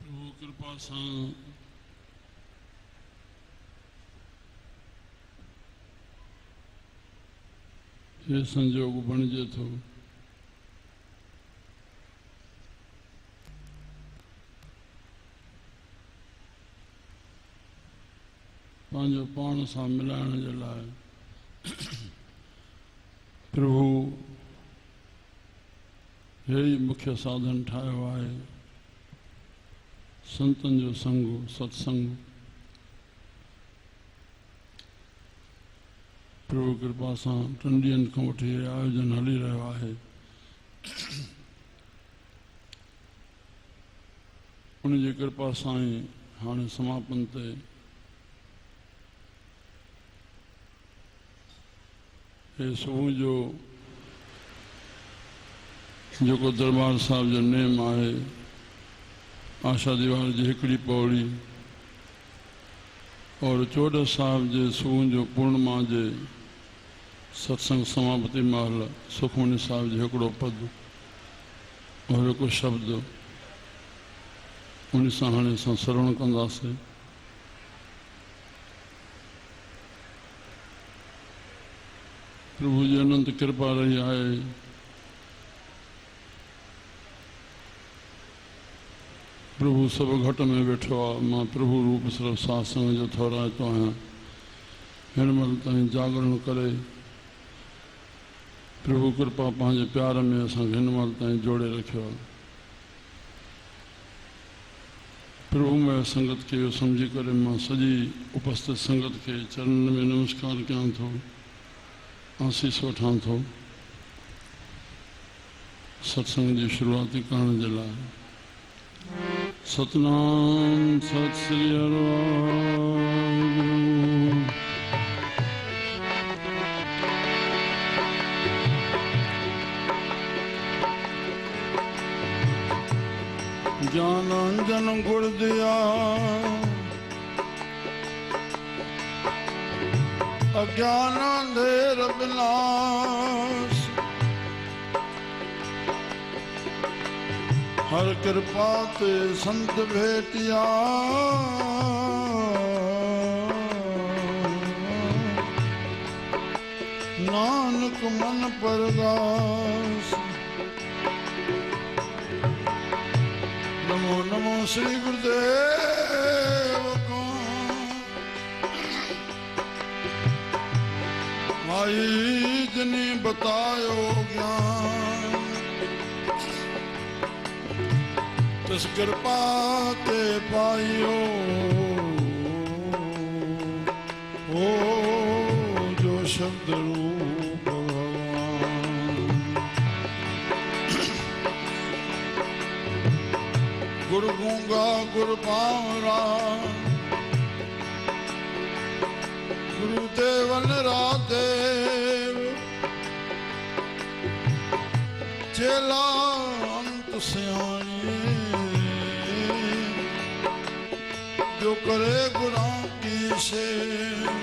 प्रभु कृपा सां ये संजोग बणिजे थो। पंहिंजो पाण सां मिलाइण जे लाइ प्रभु हे ई मुख्य साधन ठाहियो आहे। संतन जो संग, सत्संग। प्रभु कृपा सां 3 ॾींहंनि खां वठी आयोजन हली रहियो आहे। उन जी कृपा सां ई हाणे समापन ते हे सुबुह जो जेको दरबार साहिब जो नेम आहे, आशा दीवार जी हिकिड़ी पौड़ी और चोॾ साहिब जे सुबुह जो पूर्णिमा जे सत्संग समापति महिल सुखमनी साहिब जो हिकिड़ो पद और हिकु शब्द उन सां हाणे असां श्रवण कंदासीं। प्रभु जी अनंत कृपा रही आहे। प्रभु सब घट में वेठो आहे। मां प्रभु रूप सिर्फ़ सत्संग जो थोराइतो आहियां। हिन महिल ताईं जागरण करे प्रभु कृपा पंहिंजे प्यार में असांखे हिन महिल ताईं जोड़े रखियो आहे। प्रभु में संगत के इहो सम्झी करे मां सॼी उपस्थित संगत के चरण में नमस्कार कयां थो, आसीस वठां थो सत्संग जी शुरूआती करण जे लाइ। सतनाम सत श्री वाहिगुरू। ज्ञान अंजन गुर दिया, अज्ञान अंधेर विनाश। हर कृपा ते संत भेटिया, नानक मन परगास। नमो नमो श्री गुरुदेव को। भाई जनी बतायो ज्ञान, तिस कृपा ते पाइयो। ओ जो शब्द रूप भगवान। गुरु गूंगा गुरु पावरा, गुरुदेवन रादेव। चेला अंत सियाणी, जो करे गुरां की सेवा।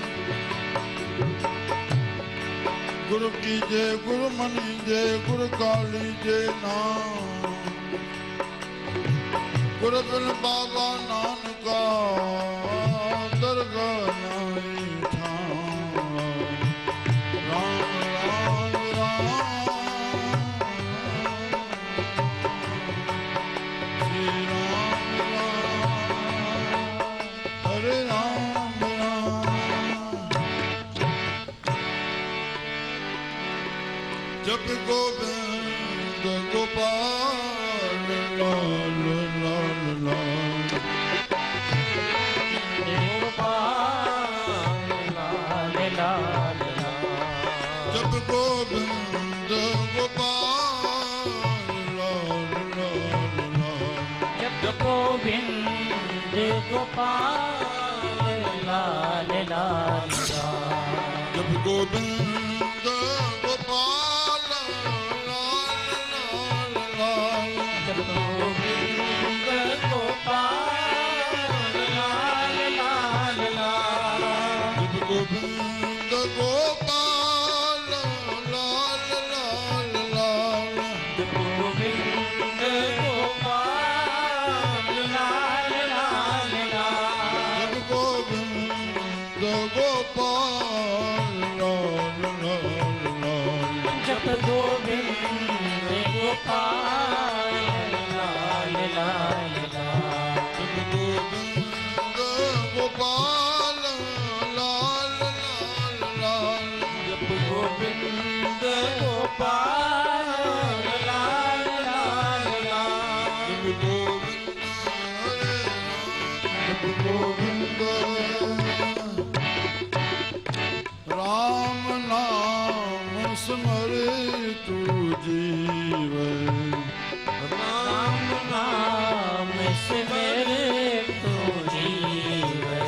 गुरु की जय गुरु मनी जय, गुरु काली जय नाम। गुरु बिन बाबा नानका, दरगाह नाई ठाम। राम राम राम, श्री राम राम, हरे राम राम। जप गोविंद गोपाल लाल लाल लाल। जप गोविंद गोपाल लाल लाल लाल। जप गोविंद गोपाल लाल लाल लाल। जप गोविंद गोपाल लाल लाल लाल। जप गोविंद गोपाल लाल लाल लाल। जप गोविंद गोपाल लाल लाल लाल। जप गोविंद गोपाल लाल गोपाल लाल लाल लाल जप गोविंद गोपाल लाल लाल लाल जप गोविंद गोपाल लाल लाल लाल जप गोविंद गोपाल लाल लाल लाल जप गोविंद हरे जप गोविंद राम नाम स्मरे तू जीवे राम नाम सिमरे तू जीवे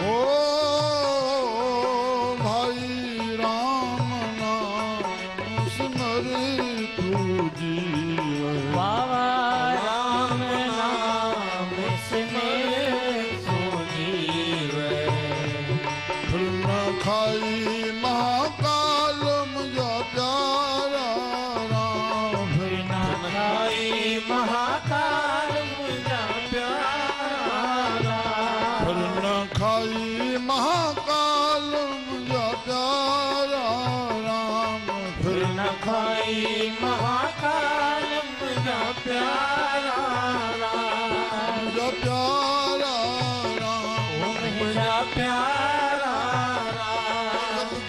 ओ भाई राम नाम स्मरे तू जीवे बाबा राम नाम सिमरे तू जीवे फिर न खाई महाकाल मुझा प्यारा राम फिर बिना खाई महाकाल मुझा प्यारा फिर न खाई महाकाल मुझा प्यारा राम फिर बिन खाई महाकाल मुझा प्यारा मुझा प्यारा राम मुझा प्यारा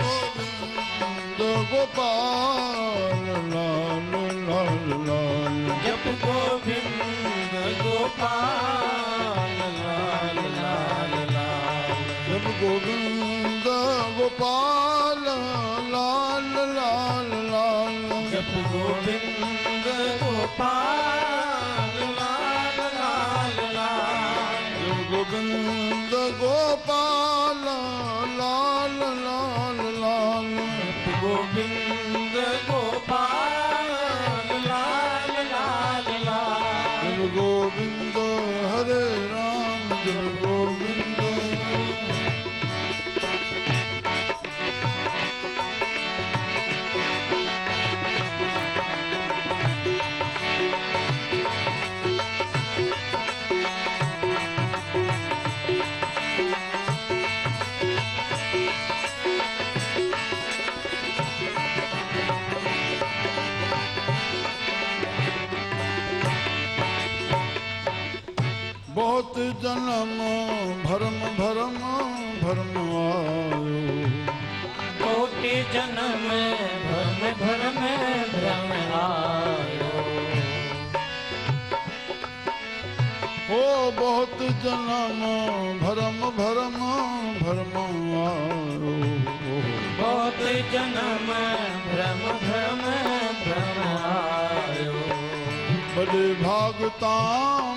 गोविंद गोपाल लाल लाल लाल जप गोविंद गोपाल लाल लाल लाल जब गोविंद गोपाल लाल लाल लाल जप गोविंद गोपाल लाल लाल लाल जब गोविंद गोपाल लाल लाल लाल जप गोविंद गोपाल लाल लाल लाल जब गोविंद हरे राम जब गोविंद बहुत जन्म भरम भरम भरम आयो कोटि जन्म भ्रम भ्रम भ्रम आयो हो बहुत जन्म भरम भरम भरम आयो बहुत जन्म भ्रम भ्रम भ्रम आयो बड़े भागता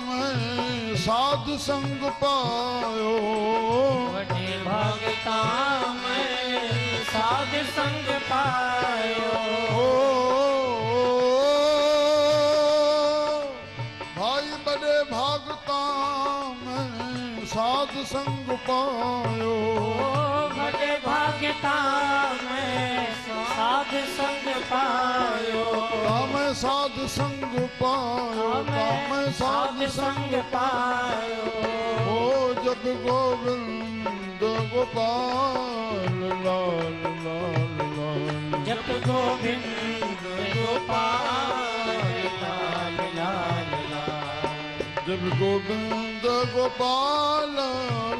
में साध संग पायो बड़े भागता में साध संग पायो हो भाई बड़े भागता में साध संग पायो बड़े भागता में साध संग पायो मैं साध संग पायो मैं साध संग पायो ओ जब गोविंद गोपाल लाल लाल लाल जप गोविंद गोपाल लाल लाल लाल जब गोविंद गोपाल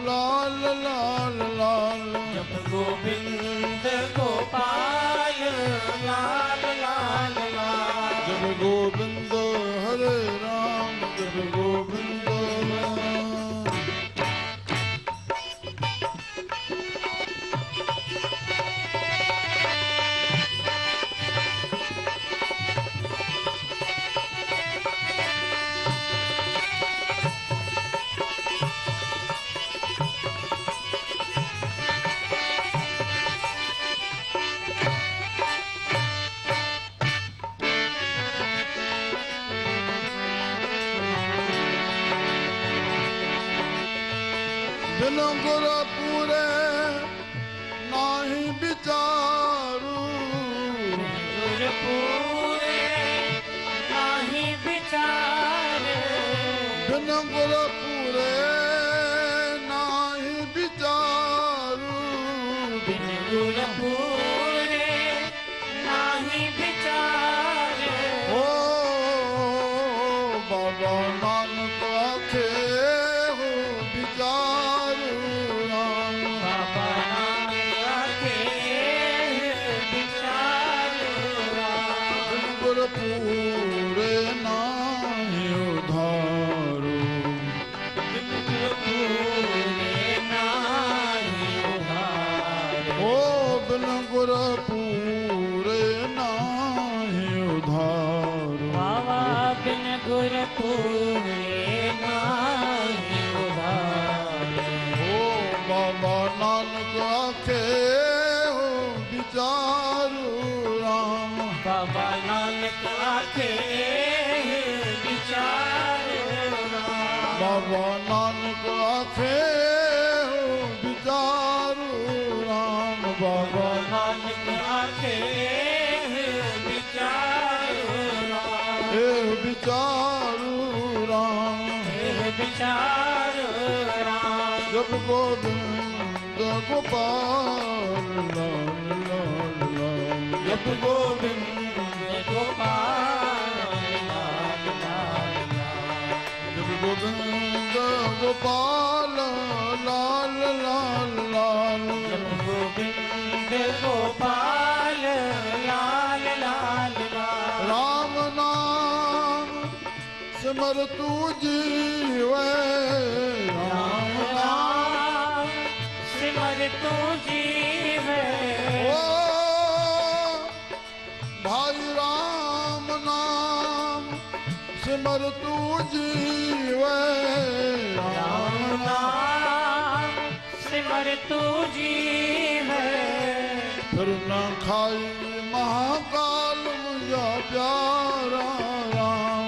लाल लाल लाल जप गोविंद गोपाल लाल लाल लाल जब गोविंद हरे राम जब गोविंद बिन गुर पूरे नाही विचारू गुर पूरे नाही विचारे बिन गुर पूरे नाही विचारू बाबा नानक आखे हो विचारू राम बाबा नानक आखे विचारू राम गुर पूरे नाही उधारो पूरे नाही उधारे ओ बिन गुर पूरे नाही उधारो बाबा बिन गुर पूरे नाही उधारे ओ बाबा नानक आखे हो विचारू राम बाबा नानक आखे विचारू राम बाबा नानक आखे हो विचारू राम बाबा नानक आखे विचारू राम हे विचारू राम विचारू राम जब गोविंद गोपाल लाल लाल लाल जब गोविंद गोपाल लाल लाल लाल जब गोविंद गोपाल लाल लाल लाल गोविंद गोपाल लाल लाल लाल राम नाम सिमर तू जीवे राम नाम सिमर तू जीवे ओ भाई राम नाम सिमर तू जीवे राम नाम सिमर तू जीवे फिर न खाई महाकाल मुझा प्यारा राम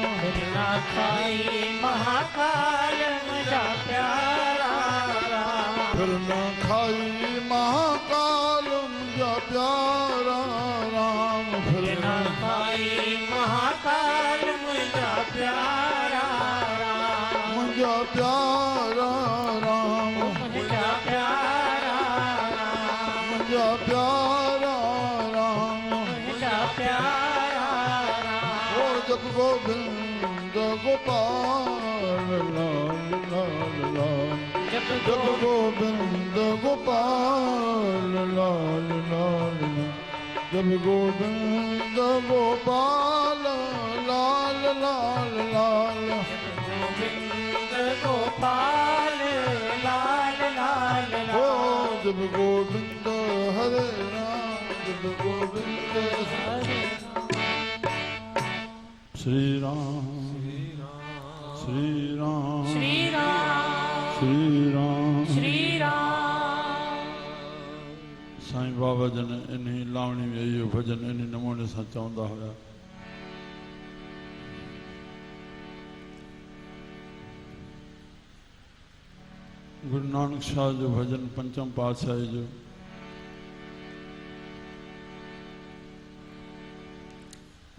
ना खाई महाकाल मुझा प्यारा राम फिर न खाई महाकाल मुझा प्यारा राम फिर ना न खाई महाकाल मुझा प्यारा राम मुझा प्यारा राम मुझा प्यारा राम मुझा प्यारा राम मुझा प्यारा राम ओ जब गोविंद गोपाल लाल लाल लाल जब जब गोविंद गोपाल लाल लाल जब गोविंद गोपाल लाल लाल लाल गोविंद गोपाल लाल लाल ओ लाल जब गोविंद हरे राम जब गोविंद हरे श्री राम श्री राम श्री राम श्री राम श्री राम साईं बाबा जन इन्हीं लावणी में इहो भजन इन नमूने सां चवंदा हुया। गुरु नानक शाह जो भजन पंचम पातशाही जो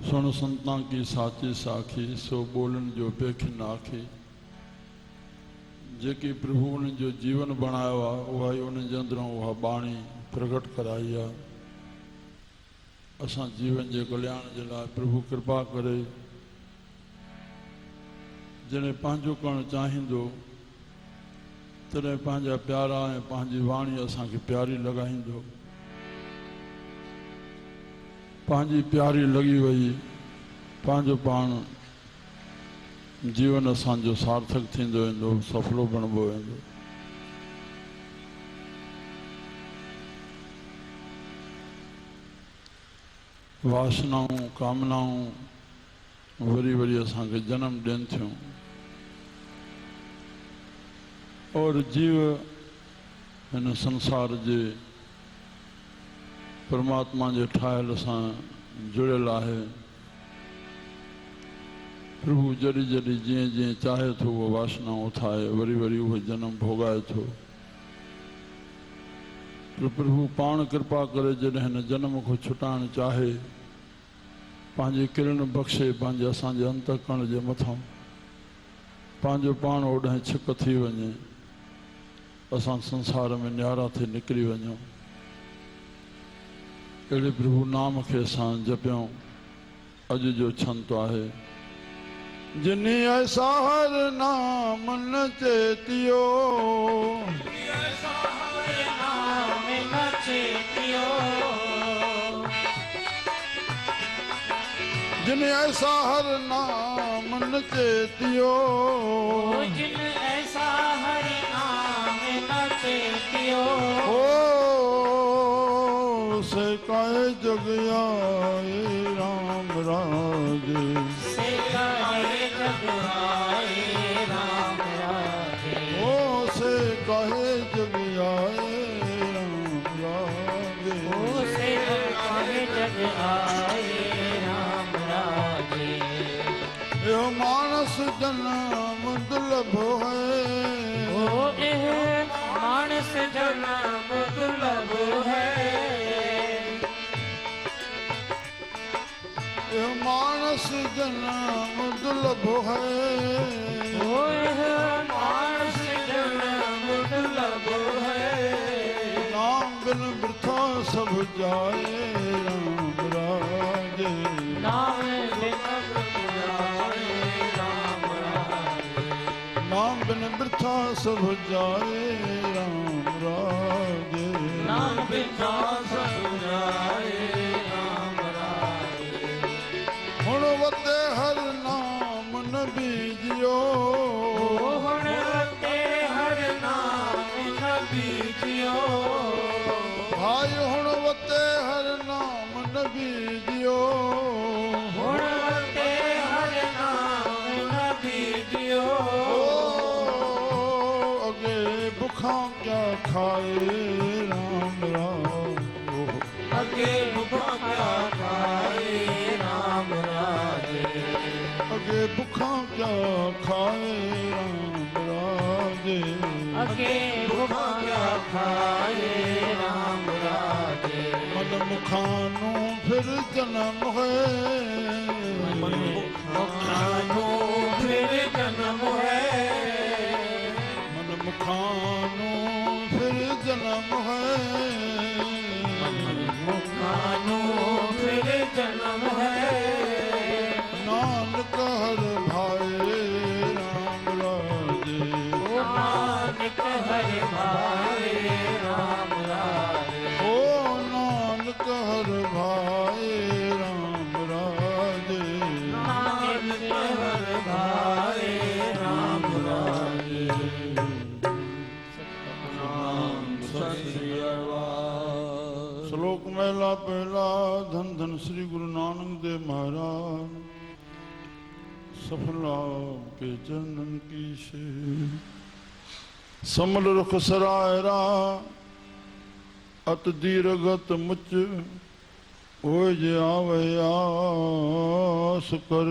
सुन संतां की साची साखी सो बोलन जो बेखिन आखी जेकी प्रभु उन जो जीवन बणायो आहे उहा ई उन जे अंदरों उहा बाणी प्रगट कराई आहे। असां जीवन जे कल्याण जे लाइ प्रभु कृपा करे जॾहिं पंहिंजो करणु चाहींदो तॾहिं पंहिंजा प्यारा ऐं पंहिंजी वाणी असांखे प्यारी लॻाईंदो। पंहिंजी प्यारी लॻी वई पंहिंजो पाण जीवन असांजो सार्थक थींदो वेंदो सफलो बणिबो वेंदो। वासनाऊं कामनाऊं वरी वरी असांखे जनम ॾियनि थियूं और जीव हिन संसार जे परमात्मा जे ठाहियल सां जुड़ियल आहे। प्रभु जॾहिं जॾहिं जीअं जीअं चाहे थो उहो वासनाऊं उथाए वरी वरी उहो जनम भोॻाए थो। पर प्रभु पाण कृपा करे जॾहिं हिन जनम खां छुटाइणु चाहे पंहिंजी किरण बख़्शे पंहिंजे असांजे अंतकरण जे मथां पंहिंजो पाण ओॾांहुं छिक थी वञे असां संसार में न्यारा थी निकिरी वञूं। अहिड़े प्रभु नाम खे असां जपियूं। अॼु जो छंत आहे जिनी ऐसा हर नाम न चेतियो नाम न चेतियो जिन ऐसा हर नाम न चेतियो जिन ऐसा हरि नाम न चेतियो ओ से काहे जग आए राम राजे से कहे जग आए राम राजे ओ से काहे जग आए राम राजे ओ से कहे जग आए राम राजे यो मानस जन्म दुर्लभ है ओ एह मानस जन्म दुर्लभ है यो मानस जन्म दुर्लभ है ओ एह मानस जन्म दुर्लभ है नाम बिन वृथा सब जाए राम राजे नाम बिन जाए राम राजे नाम बिन वृथा सब जाए राम राजे नाम बिन सब जाए राम राजे हुण वते हर नाम न बीजियो ओ हुण ते हर नाम न बीजियो भाई हुण वते हर नाम न बीजियो हुण ते हर नाम न बीजियो अगे भुखा क्या खाए राम राम अगे भुखा क्या खाए राम राजे अगे भुखा क्या खाए राम राजे अगे भुखा क्या खाए राम राजे मन मुखानु फिर जन्म है मुखानु फिर जन्म है मन मुखानु फिर जन्म है मुखानु फिर जन्म है नानक हर भाई राम राजे ओ नानक हरि भाई राम राजे ओ नानक हर भाई राम राजे नानक हरि भाई राम राजे श्लोक महला पहला धन धन श्री गुरु नानक देव महाराज सफला के चरणन की से समल रुख सरायरा अत दीर्घत मुच ओय जे आवे आस कर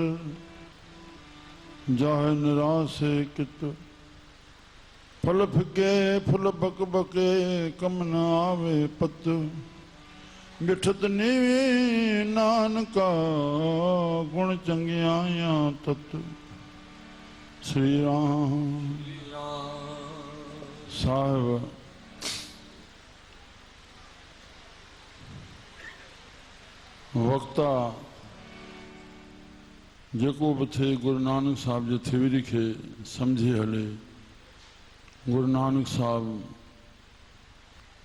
जाहे निरासे कित फल फिके फुल बक बके कम न आवे पत मिठत नीवी नानका गुण चंगियाया तत श्री राम साहिब वक्ता जेको बि थिए गुरु नानक साहिब जे थिवरी खे सम्झी हले गुरु नानक साहिब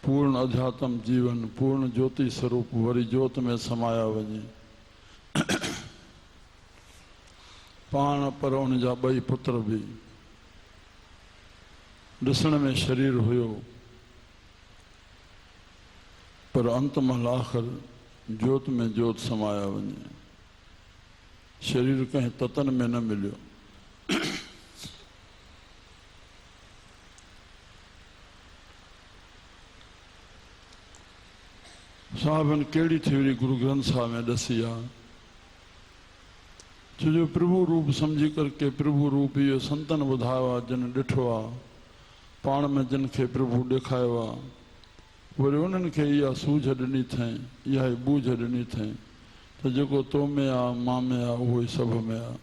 पूर्ण अध्यात्म जीवन पूर्ण ज्योति स्वरूप वरी ज्योत में समाया वञे पाण पर उन जा ॿई पुत्र बि ॾिसण में शरीर हुयो पर अंत महिल आख़िर ज्योत में ज्योत समाया वञे शरीर कंहिं ततन में न मिलियो साहबन कहिड़ी थिवरी गुरु ग्रंथ साहिब में ॾसी आहे छो जो प्रभु रूप समझी करके प्रभु रूप इहो संतन ॿुधायो आहे जिन ॾिठो आहे पाण में जिन खे प्रभु ॾेखारियो आहे वरी उन्हनि खे इहा सूझ ॾिनी अथई इहा ई बूझ ॾिनी अथई त जेको तो में आहे मां में आहे उहो ई सभ में आहे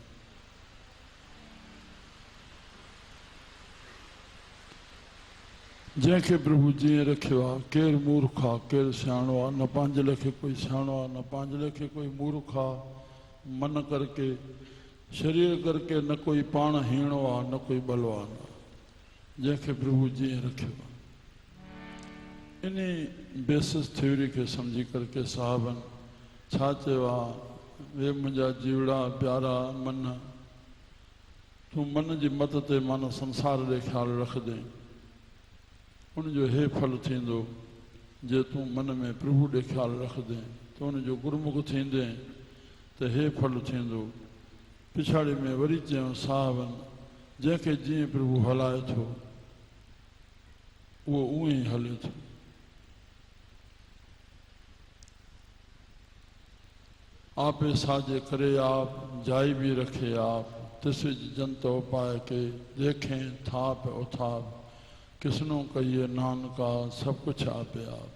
जंहिंखे प्रभु जीअं रखियो आहे केरु मूर्ख आहे केरु सियाणो आहे न पंहिंजे लेखे कोई सियाणो आहे न पंहिंजे लेखे कोई मूर्ख आहे मन करके शरीर करके न कोई पाण हीणो आहे न कोई बलवान आहे, जंहिंखे प्रभु जीअं रखियो आहे। इन बेसिस थ्योरी खे सम्झी करके साहबनि छा चयो आहे, वे मुंहिंजा जीवड़ा प्यारा मन, तूं मन जी मत ते माना संसार ॾे ख़्यालु रखंदे, उनजो हे फल थींदो। जे तूं मन में प्रभु ॾे ख़्यालु रखंदे त उनजो गुरमुख थींदे त हे फल थींदो। पिछाड़ी में वरी चयूं साहबनि, जंहिंखे जीअं प्रभु हलाए थो उहो उअं ई हले थो। आपे साजे करे आप, जाई भी रखे आप, तिस जंत उपाय के, देखें थाप उथाप, किसनों कहिए नानका सब कुछ आपे आप।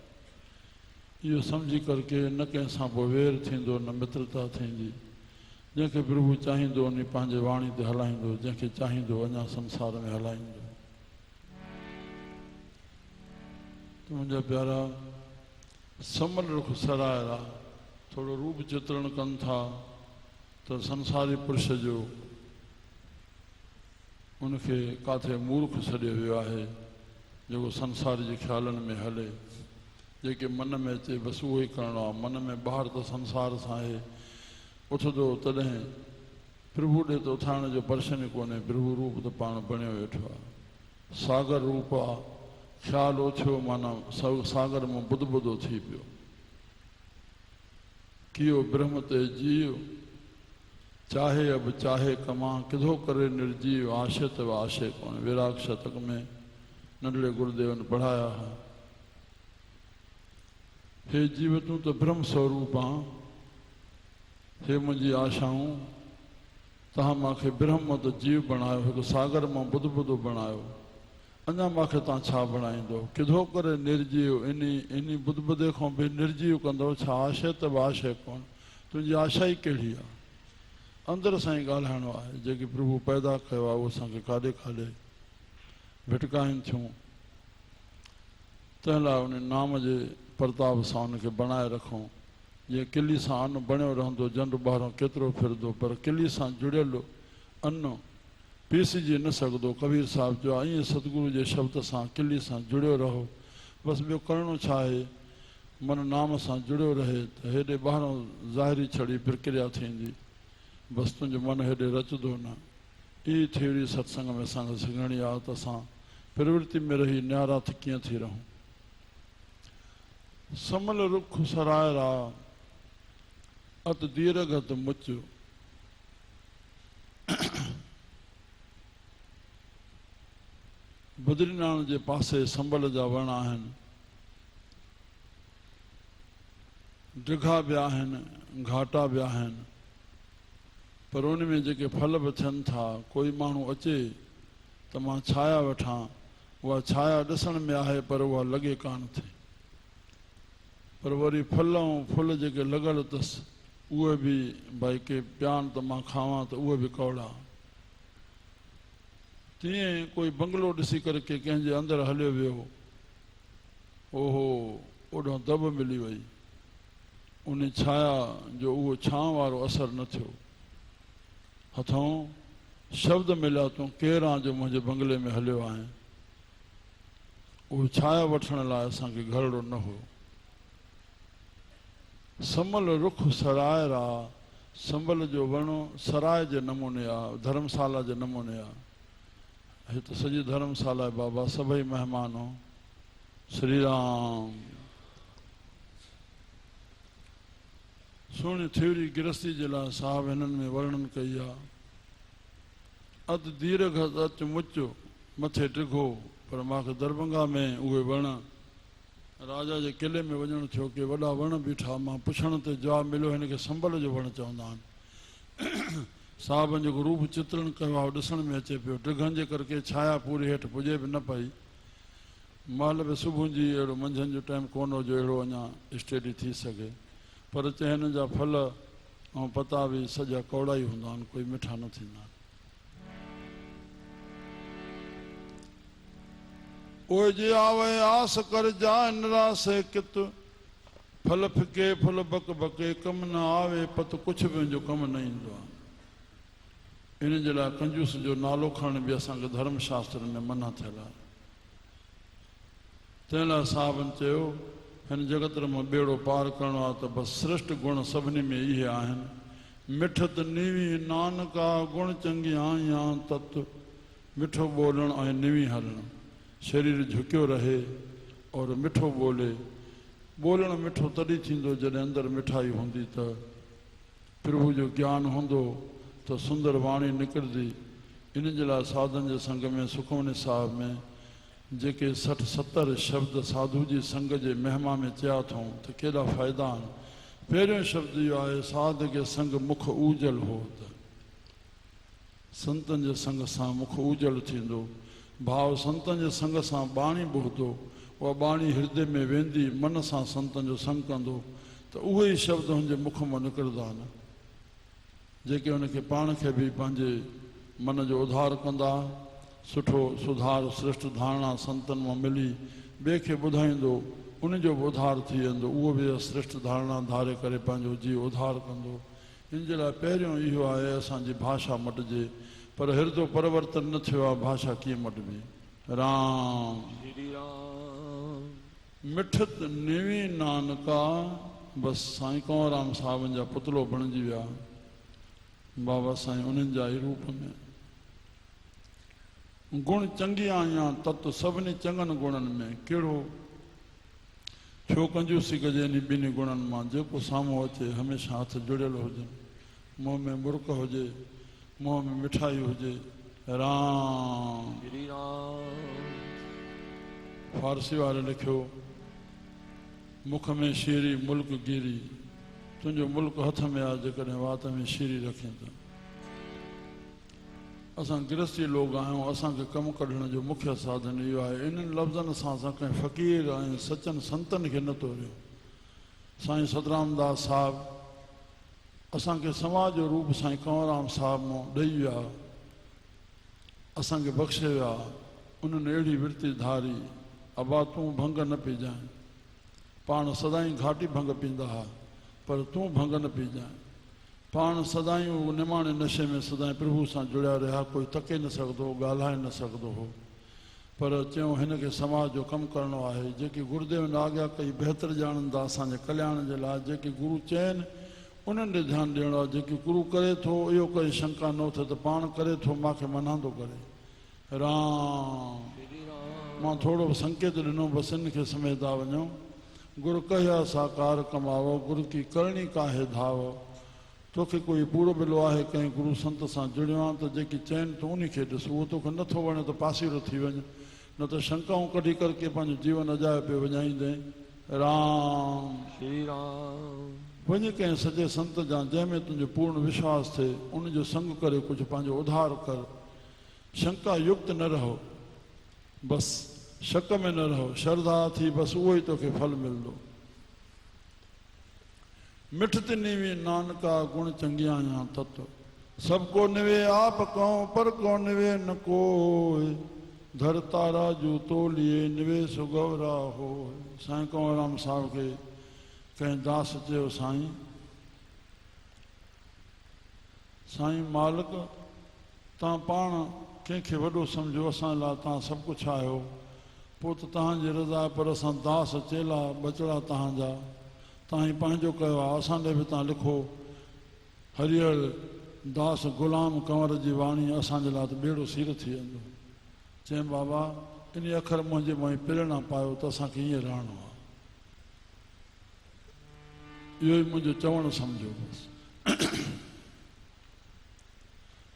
इहो सम्झी करके न कंहिं सां पोइ वेर थींदो न मित्रता थींदी। जंहिंखे प्रभु चाहींदो उन पंहिंजे वाणी ते हलाईंदो, जंहिंखे चाहींदो अञा संसार में हलाईंदो। त मुंहिंजा प्यारा समल रुख सरायरा थोड़ो रूप चित्रण कनि था त संसारी पुरुष जो उनखे काथे मूर्ख छॾियो वियो आहे, जेको संसार जे ख़्यालनि में हले, जेके मन में अचे बसि उहो ई करिणो आहे। मन में ॿाहिरि त संसार सां आहे, उथंदो तॾहिं प्रभु ॾे त उथाइण जो पर्शन ई कोन्हे। प्रभु रूप त पाण बणियो वेठो आहे, सागर रूप आहे। ख़्यालु उथियो माना सागर मां बुध बुधो थी पियो। कियो ब्रह्म ते जियो, चाहे अब चाहे कमा, किधो करे निर्जीव, आशे तब आशे कोन। विराग शतक में नंढड़े गुरुदेव ने पढ़ाया है, हे जीव तूं तो ब्रह्म स्वरूप आ, हे मुंहिंजी आशाऊं, तव्हां मूंखे ब्रह्म तो जीव बणायो, हिकु सागर मां बुध बुधो बणायो, अञा मूंखे तव्हां छा बणाईंदो। किधो करे निर्जीव, इन बुध बुधे खां बि निर्जीव कंदो, छा आशे तब आशे कोन। तुंहिंजी आशा ई कहिड़ी आहे? अंदर सां ई ॻाल्हाइणो आहे। जेकी प्रभु पैदा कयो आहे उहो असांखे काॾे काॾे भिटकाइनि थियूं। तंहिं लाइ उन नाम जे प्रताप सां उनखे बणाए रखूं। जीअं किली सां अन्न बणियो रहंदो, जंड ॿाहिरों केतिरो फिरंदो, पर किली सां जुड़ियल अन्न पीसिजी न सघंदो। कबीर साहिब जो आहे, ईअं सतगुरू जे शब्द सां किली सां जुड़ियो रहो। बसि ॿियो करिणो छा आहे, मन नाम सां जुड़ियो रहे त हेॾे ॿाहिरों ज़ाहिरी छड़ी प्रक्रिया थींदी, बसि तुंहिंजो मन हेॾे रचंदो न। ई थ्योरी सत्संग में असांखे सिखणी आहे त असां प्रवृत्ति में रही न्यारा कीअं थी रहूं। समल रुख सरायरा अत दीर्घत मुच, बद्रीनाथ जे पासे संबल जा वण आहिनि, डिघा बि आहिनि, घाटा बि आहिनि, पर उन में जेके फल बि थियनि था। कोई माण्हू अचे त मां छाया वठां, उहा छाया ॾिसण में आहे पर उहा लॻे कान थी। पर वरी फल ऐं फुल जेके लॻल अथसि उहे बि भई के पियान त मां खावां त उहे बि कौड़ा। तीअं कोई बंगलो ॾिसी करे के कंहिंजे अंदरि हलियो वियो, ओहो ओॾो दब मिली वई, उन छाया जो उहो छांव वारो असरु न थियो। हथों शब्द मिलिया, तूं केरु आहे जो मुंहिंजे बंगले में हलियो आहे। उहो छाया वठण लाइ असांखे घरड़ो न हुयो। समल रुख सरायरा, संबल जो वण सराय जे नमूने आहे, धर्मशाला जे नमूने आहे। हिते सॼी धर्मशाला आहे बाबा, सभई महिमान हो। श्री राम। सुहिणी थ्योरी गिरस्ती जे लाइ साहब हिननि में वर्णन कई आहे। अत दीर्घ अच मुच, मथे टिघो, पर मूंखे दरभंगा में उहे वण राजा जे किले में वञणु थियो कि वॾा वण बीठा। मां पुछण ते जवाबु मिलियो हिनखे संबल जो वण चवंदा आहिनि। साहबनि जेको रूप चित्रण कयो आहे ॾिसण में अचे पियो। डिघनि जे करके छाया पूरी हेठि पुॼे बि न पई। महिल बि सुबुह जी अहिड़ो मंझंदि जो टाइम कोन हो जो अहिड़ो अञा स्टेडी थी सघे, पर चए हिन जा फल ऐं पता बि सॼा कौड़ा ई हूंदा आहिनि, कोई मिठा न थींदा आहिनि। ओए जे आवे आस कर जा निरासे कित, फल फिके फल बक बके, कम न आवे पत कुछ बि मुंहिंजो कमु न ईंदो आहे। इन जे लाइ कंजूस जो नालो खणण बि असांखे धर्मशास्त्र में मना थियल आहे। तंहिं लाइ साहिबनि चयो हिन जगत मां ॿेड़ो पार करणो आहे त बसि श्रेष्ठ गुण सभिनी में इहे आहिनि। मिठत नीवी नानका गुण चंगी आया तत, मिठो ॿोलणु ऐं निवी हलणु, शरीर झुकियो रहे और मिठो ॿोले। ॿोलणु मिठो तॾहिं थींदो जॾहिं अंदरि मिठाई हूंदी, त प्रभु जो ज्ञान हूंदो त सुंदर वाणी निकिरंदी। इन जे लाइ साधुनि जे संग में सुखमनी साहिब में जेके 60-70 शब्द साधु जी संग जे महिमा में चया अथऊं त केॾा फ़ाइदा आहिनि। पहिरियों शब्द इहो आहे, साध के संग मुख उजल हो, त संतनि जे संग सां मुख उजल थींदो। भाव संतनि जे संग सां बाणी ॿुधंदो, उहा बाणी हृदय में वेंदी, मन सां संतनि जो संग कंदो त उहे ई शब्द हुनजे मुख मां निकिरंदा आहिनि, जेके हुनखे पाण खे बि पंहिंजे मन जो उधार कंदा। सुठो सुधार श्रेष्ठ धारणा संतनि मां मिली ॿिए खे ॿुधाईंदो, उनजो बि उधार थी वेंदो, उहो बि श्रेष्ठ धारणा धारे करे पंहिंजो जीव उधार कंदो। इन जे लाइ पहिरियों इहो आहे असांजी भाषा मटिजे, पर हृदय परिवर्तन न थियो आहे, भाषा कीअं मटिबी। राम मिठत नेवी नानका, बसि साईं कंवरराम साहिबनि जा पुतलो बणिजी विया बाबा साईं उन्हनि जा ई रूप में। गुण चंगी आया तत्व, सभिनी चङनि गुणनि में कहिड़ो छो कंजूसी कजे इन ॿिनी गुणनि मां। जेको साम्हूं अचे हमेशह हथ जुड़ियल हुजनि, मुंहं में मुर्क हुजे, मुंहं में मिठाई हुजे। राम फारसी वारे लिखियो, मुख में शीरी मुल्क गिरी, तुंहिंजो मुल्क हथ में आहे जेकॾहिं वात में शीरी रखें त। असां गृहस्थी लोग आहियूं, असांखे कमु कढण जो मुख्य साधन इहो आहे। इन्हनि लफ़्ज़नि सां असां कंहिं फ़क़ीर ऐं सचनि संतनि खे न तोड़ियो। साईं सतरामदास साहिबु असांखे समाज जो रूप साईं कंवरराम साहिब मां ॾेई विया, असांखे बख़्शे विया। उन्हनि अहिड़ी विर्ती धारी, अबा तूं भंग न पीजांइ, पाण सदाईं घाटी भंग पींदा हुआ, पर तूं भंग न पीजांइ। पाण सदाईं निमाणे नशे में सदाईं प्रभु सां जुड़िया रहिया, कोई तके न सघंदो हो, ॻाल्हाए न सघंदो हो। पर चयूं हिन खे समाज जो कमु करिणो आहे। जेकी गुरुदेव ने आज्ञा कई बहितर ॼाणंदा असांजे कल्याण जे लाइ, जेके गुरु चइनि उन्हनि ॾे ध्यानु ॾियणो आहे। जेकी गुरु करे थो इहो कोई शंका न थिए त पाण करे थो, मूंखे मना थो करे। राम मां थोरो संकेत ॾिनो, बसि इन खे समेटा वञो। गुरु कया साकार कमावो, गुरु की करणी काहे धाव। तोखे कोई पूरो बिलो आहे कंहिं गुरु संत सां जुड़ियो आहे त जेकी चइनि तूं उन खे ॾिस। उहो तोखे नथो वणे त पासीरो थी वञे, न त शंकाऊं कढी करके पंहिंजो जीवन अजाए पियो वञाईंदे। राम श्री राम वञ कंहिं सॼे संत जा जंहिंमें तुंहिंजो पूर्ण विश्वास थिए, उनजो संग करे कुझु पंहिंजो उधार कर। शंका युक्त न रहो, बसि शक में न रहो, श्रद्धा थी, बसि उहो ई तोखे फल मिलंदो। मिठत नीवी नानका गुण चंगिया या तत्व, सबको निवे आप कहो पर को निवे न कोई। धर तारा जू तोलिए निवे सुगवरा हो। साईं कंवरराम साहिब खे कंहिं दास चयो, साईं मालिक तव्हां पाण कंहिंखे वॾो सम्झो, असां लाइ तव्हां सभु कुझु आहियो, पोइ त तव्हांजी रज़ा, पर असां दास चेला बचड़ा तव्हांजा, तव्हां ई पंहिंजो कयो आहे। असां ॾे बि तव्हां लिखो, हरिहर दास गुलाम कंवर जी वाणी असांजे लाइ त ॿेड़ो सीर थी वेंदो। चई बाबा इन अखर मुंहिंजे मां ई प्रेरणा पायो त असांखे ईअं रहणो आहे। इहो ई मुंहिंजो चवणु सम्झो बसि।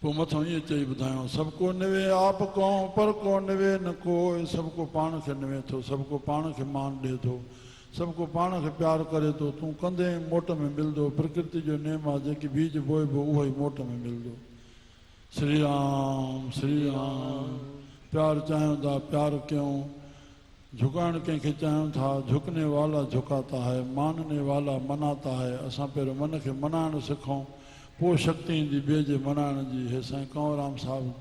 पोइ मथां ईअं चई ॿुधायो, सबको निवे आप कहो पर को निवे न कोई। सबको पाण खे निवे थो, सबको पाण खे मान ॾिए थो, सबको पाण खे प्यार करे थो। तूं कंदे मोट में मिलंदो। प्रकृति जो नेम आहे, जेकी बीज बोइबो उहो ई मोट में मिलंदो। श्री राम श्री राम। प्यार चाहियूं था, प्यार कयूं। झुकाइण कंहिंखे चाहियूं था, झुकने वाला झुकाता है, मानने वाला मनाता है। असां पहिरियों मन खे मनाइण सिखूं, पोइ शक्ति ईंदी ॿिए जे मनाइण जी। हे साईं कंवरराम साहिबु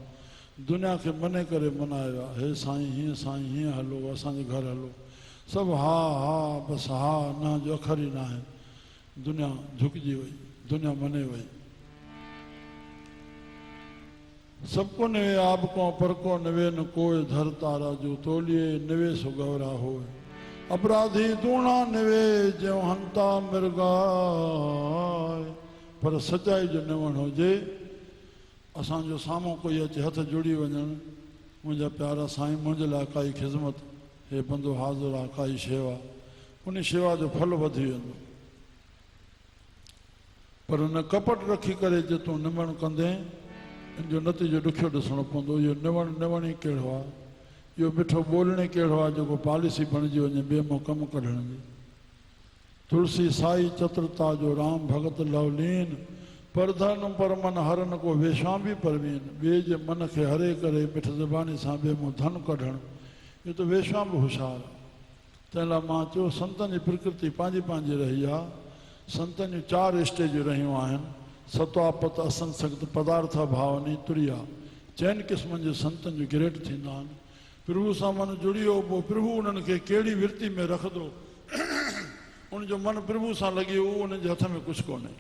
दुनिया खे मने करे मनायो आहे। हे साईं हीअं, साईं हीअं हलो, असांजे घर हलो, सभु हा हा बसि हा न जो अखर ई न आहे। दुनिया झुकिजी वई, दुनिया मने वई। सबको निवे आप को पर को निवे न कोय धर तारा जो तोलिए निवे सुगवरा हो अपराधी दूणा निवे जो हंता मिर्गाय पर सच्चाई जो निवण हुजे असांजो साम्हूं कोई अचे हथ जुड़ी वञनि मुंहिंजा प्यारा साईं मुंहिंजे लाइ काई ख़िदमत हे बंदो हाज़िर आहे काई शेवा उन शेवा जो फल वधी वेंदो पर न कपट रखी करे जे तूं निमण कंदे इन जो नतीजो ॾुखियो ॾिसणो पवंदो इहो निवण ई कहिड़ो आहे इहो मिठो ॿोलणे कहिड़ो आहे जेको पॉलिसी बणिजी वञे ॿिए मां कमु कढण जी तुलसी साई चतुरता जो राम भगत लवलीन परधन पर मन हरन को वेशा भी परवीन ॿिए जे मन खे हरे करे मिठ ज़बानी सां ॿिए मां धन कढणु इहो त वेशा बि होशियारु आहे तंहिं लाइ मां चयो संतनि जी प्रकृति पंहिंजी पंहिंजी रही आहे संतनि जूं 4 स्टेजूं रहियूं आहिनि सत्वापत असंग सक्त पदार्थ भावनी तुरिया 4 क़िस्मनि जे संतनि जूं ग्रेड थींदा आहिनि प्रभु सां मन जुड़ियो पोइ प्रभु उन्हनि खे कहिड़ी विरती में रखंदो उनजो मन प्रभु सां लॻी वियो उन्हनि जे हथ में कुझु कोन्हे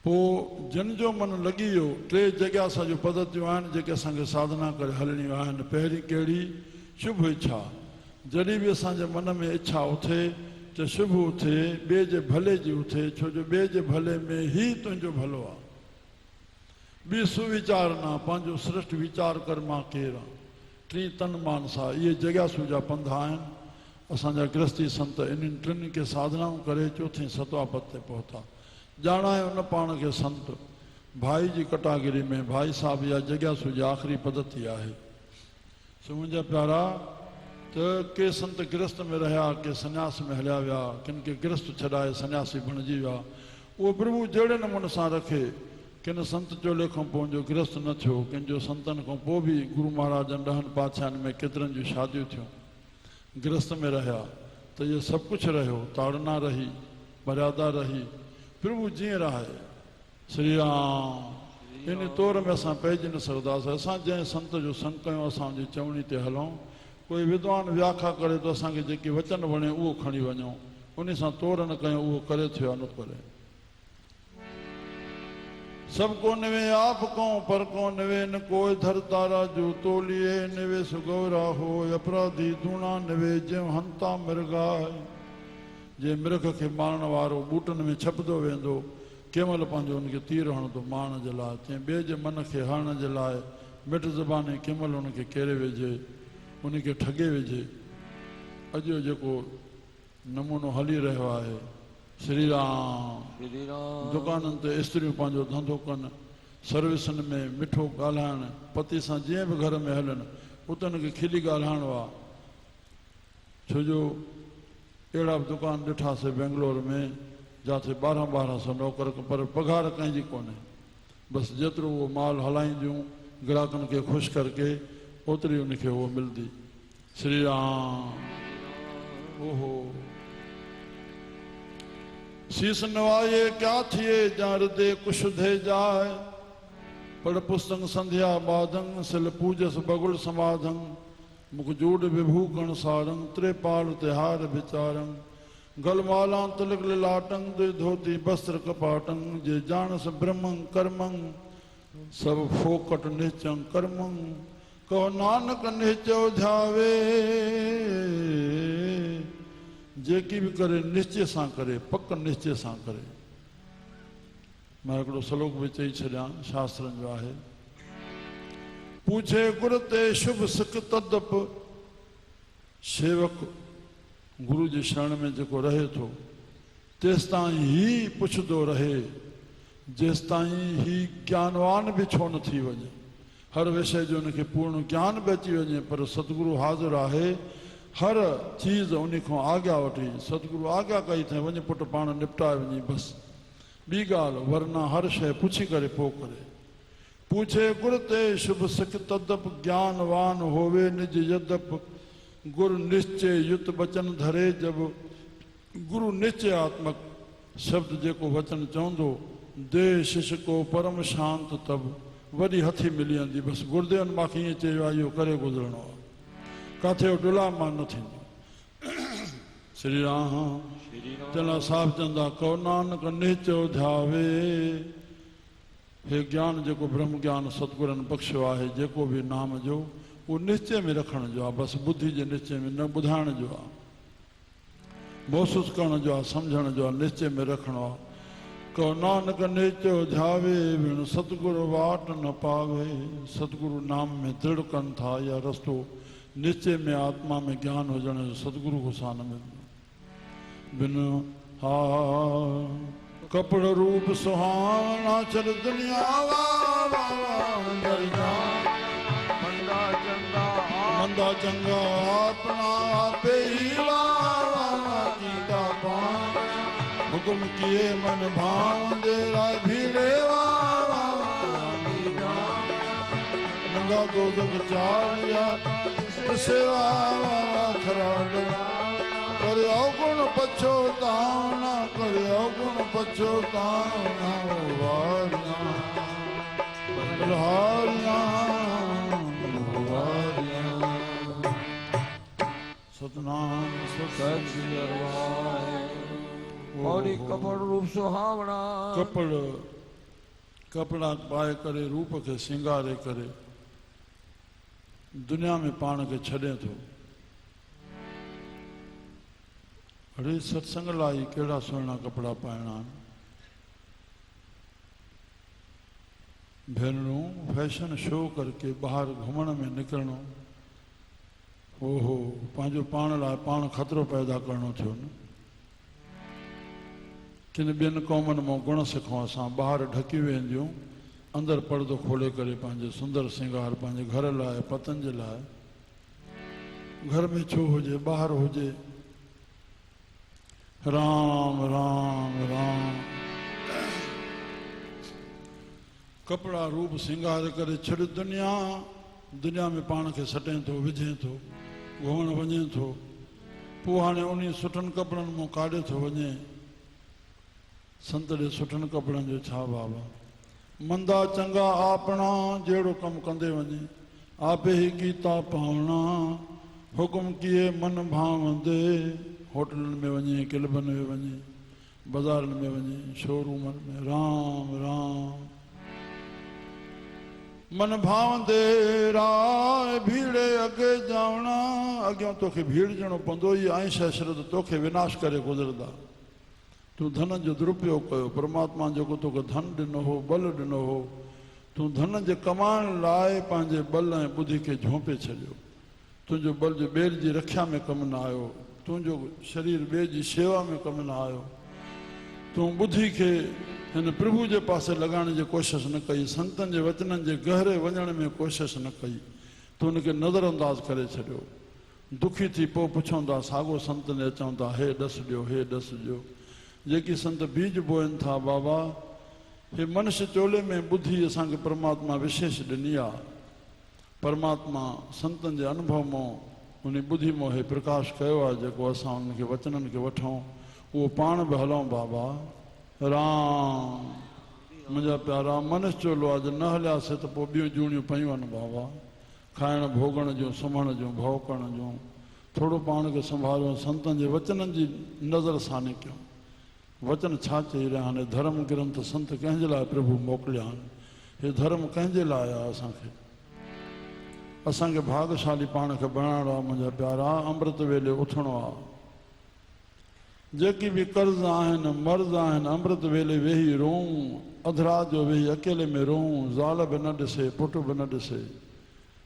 पोइ जिन जो मन लॻी वियो 3 जॻह असांजूं पद्धतियूं आहिनि जेके असांखे साधना करे हलणियूं आहिनि पहिरीं कहिड़ी शुभ इच्छा जॾहिं बि असांजे मन में इच्छा उथे त शुभ उथे ॿिए जे भले जी उथे छो जो ॿिए जे भले में ई तुंहिंजो भलो आहे ॿी सुविचार न पंहिंजो श्रेष्ठ वीचार कर मां केरु आहे 3 तन मान सां इहे जॻह जा पंध आहिनि असांजा गृहस्थी संत इन्हनि 3 खे साधनाऊं करे 4थें सत्वापत ते पहुता ॼाणायो न पाण खे संत भाई जी कटागिरी में भाई साहब या जॻह जी आख़िरी पद्धति आहे सो मुंहिंजा प्यारा त के संत गृहस्थ में रहिया के सन्यास में हलिया विया किन के गृहस्थ छॾाए सन्यासी बणिजी विया उहो प्रभु जहिड़े नमूने सां रखे किन संत चोले खां पोइ जो गृहस्थ न थियो किन जो संतनि खां पोइ बि गुरु महाराजनि 10 पातशाहनि में केतिरनि जूं शादियूं थियूं गृहस्थ में रहिया त इहो सभु कुझु रहियो ताड़ना रही मर्यादा रही प्रभु जीअं रहे श्री राम इन तौर में असां पइजी न सघंदासीं असां जंहिं संत जो संग कयूं असांजी चवणी ते हलूं कोई विद्वान व्याख्या करे तो असांखे जेकी वचन वणे उहो खणी वञूं उन सां तौर न कयूं उहो करे थियो या न करे सबको निवे आप को पर को निवे न कोई धर तारा जो तोलिए निवे सुगौरा हो अपराधी दूणा निवे ज्यों हंता मिर्गाए जे मिर्ग खे मारण वारो बूटनि में छपंदो वेंदो कंहिं महिल पंहिंजो उनखे तीर हणंदो मारण जे लाइ तीअं ॿिए जे मन खे हणण जे लाइ मिठ ज़बानी कंहिं महिल उनखे केरे वेझे उनखे ठगे वेझे अॼु जो जेको नमूनो हली रहियो आहे श्री राम दुकाननि ते स्त्रियूं पंहिंजो धंधो कनि सर्विसनि में मिठो ॻाल्हाइणु पति सां जीअं बि घर में हलनि पुतनि खे खिली ॻाल्हाइणो आहे छो जो अहिड़ा बि दुकान ॾिठासीं बेंगलोर में जिथे 1200 नौकर पर पघार कंहिंजी कोन्हे बसि जेतिरो उहो माल हलाईंदियूं ग्राहकनि खे ख़ुशि करके ओतिरी उनखे उहो मिलंदी श्री राम ओहो शीस नवाए क्या थिए जा हृदय कुश दे जाए पढ़ पुस्तक संध्या बाधंग सिल पूजस बगुल समाधंग मुख जूड विभूकण सारंग त्रिपाल तिहार विचारंग गलमाला तिलक लाटंग दे धोती वस्त्र कपाटंग जे जानस ब्रह्मंग कर्मंग सब फोकट निचंग कर्मंग कहो नानक निचो ध्यावे जेकी भी करे निश्चय सां करे पक निश्चय सां करे मैं हिकिड़ो श्लोक भी चई छॾियां शास्त्रनि जो आहे पूछे गुर ते शुभ सिक तदप सेवक गुरु जी शरण में जेको रहे थो तेसि ताईं ही पुछंदो रहे जेसि ताईं ही ज्ञानवान भी छो न थी वञे हर विषय जो उनखे पूर्ण ज्ञान भी अची वञे पर सतगुरु हाज़िर आहे हर चीज़ उन खां आज्ञा वठी सतगुरु आज्ञा कई अथई वञ पुट पाण निपटाए वञी बसि ॿी ॻाल्हि वरना हर शइ पुछी करे पोइ करे पूछे गुर ते शुभ सिख तदप ज्ञानवान होवे निज यदप गुरु निश्चय युत वचन धरे जब गुरु निश्चयात्मक शब्द जेको वचन चवंदो दे शिष्य को परम शांत तब वॾी हथी मिली वेंदी बसि गुरुदेवनि मूंखे ईअं चयो आहे इहो करे गुज़रणो आहे काथे डुलामान न थींदो श्री राम चला साहिब चंदा को नानक निचो ध्यावे हे ज्ञान जेको ब्रह्म ज्ञान सतगुरनि बख़्शियो आहे, जेको बि नाम जो उहो निश्चय में रखण जो आहे, बसि बुद्धि जे निश्चय में न ॿुधाइण जो आहे, महसूस करण जो आहे, सम्झण जो आहे, निश्चय में रखणो आहे। को नानक नेचो ध्यावे बिन सतगुरु वाट न पावे। सतगुरु नाम में दृढ़ कनि था या रस्तो निश्चय में आत्मा में ज्ञान हुजण जो सतगुरु को सान मिलंदो। बिन हा कपड़ रूप सुहाना चल दुनिया मंदा चंगा अपना आपे ही कीता पान। हुक्म किए मन भाव दे राय भीड़े नंगा दो जग चारिया सेवा खराड करे अवगुण पछोतावना करे अवगुण पछोतावना वारिया बलहारिया वारिया सतनाम सत श्री मोरी कपड़ रूप सुहावना। कपड़ा पाए करे रूप के सिंगारे करे दुनिया में पान के छॾे थो। अरे सत्संग लाइ कहिड़ा सुहिणा कपिड़ा पाइणा आहिनि। भेनरूं फैशन शो करके ॿाहिरि घुमण में निकिरणो, ओहो पंहिंजो पाण लाइ पाण ख़तरो पैदा करणो थियो न। किन ॿियनि क़ौमनि मां गुण सिखूं असां, ॿाहिरि ढकी वेंदियूं, अंदरि पर्दो खोले करे पंहिंजे सुंदर सिंगार पंहिंजे घर लाइ पतनि जे लाइ, घर में छो हुजे ॿाहिरि हुजे, राम राम राम कपिड़ा रूप सिंगार करे छॾ दुनिया। दुनिया में पाण खे सटें थो, विझे थो, घुमण वञे थो, पोइ हाणे उन सुठनि कपिड़नि मां काॾे थो वञे। संत ॾे सुठनि कपिड़नि जो छा बाबा। मंदा चंगा आपणा जहिड़ो कमु कंदे वञे, आपे ही कीता पावणा। हुकुम किए मन भावंदे, होटलनि में वञे, क्लबनि में वञे, बाज़ारनि में वञे, शोरूमनि में, राम राम मन भावंदे राय भीड़े अॻे जावणा। अॻियां तोखे भीड़ ॾियणो पवंदो, ई आइश अशरत तोखे विनाश करे गुज़रंदा। तूं धन जो दुरुपयोग कयो, परमात्मा जेको तोखे धन ॾिनो हो, बल ॾिनो हो, तूं धन जे कमाइण लाइ पंहिंजे बल ऐं ॿुधी खे झोंपे छॾियो। तुंहिंजो बल जो ॿिए जी रक्षा में कमु न आयो, तुंहिंजो शरीर ॿिए जी शेवा में कमु न आयो, तूं ॿुधी खे हिन प्रभु जे पासे लॻाइण जी कोशिशि न कई, संतनि जे वचननि जे गहरे वञण में कोशिशि न कई, तूं हुनखे नज़र अंदाज़ करे छॾियो। दुखी थी पोइ पुछूं था, साॻियो संत ने अचूं था, हे ॾस ॾियो, हे ॾस ॾियो। जेकी संत बीज बोइनि था बाबा, हे मनुष्य चोले में ॿुधी असांखे परमात्मा विशेष ॾिनी आहे। परमात्मा संतनि जे अनुभव मां उन ॿुधी मां हे प्रकाश कयो आहे, जेको असां उनखे वचननि खे वठूं, उहो पाण बि हलूं बाबा। राम मुंहिंजा प्यारा मनुष्य चोलो आहे, जो न हलियासीं त पोइ ॿियूं जूणियूं पयूं आहिनि बाबा। खाइण भोगण जूं, सुम्हण जूं, भउ करण जूं। थोरो पाण खे संभालियो, संतनि जे वचननि जी नज़र सानी कयूं। वचन छा चई रहिया आहिनि? धर्म ग्रंथ संत कंहिंजे लाइ प्रभु मोकिलिया आहिनि? हे धर्म कंहिंजे लाइ आहे? असांखे भागशाली पाण खे बणाइणो आहे मुंहिंजा प्यारा। अमृत वेले उथणो आहे। जेकी बि कर्ज़ आहिनि, मर्ज़ आहिनि, अमृत वेले वेही रोऊं, अधरात जो वेही अकेले में रोऊं, ज़ाल बि न ॾिसे, पुटु बि न ॾिसे,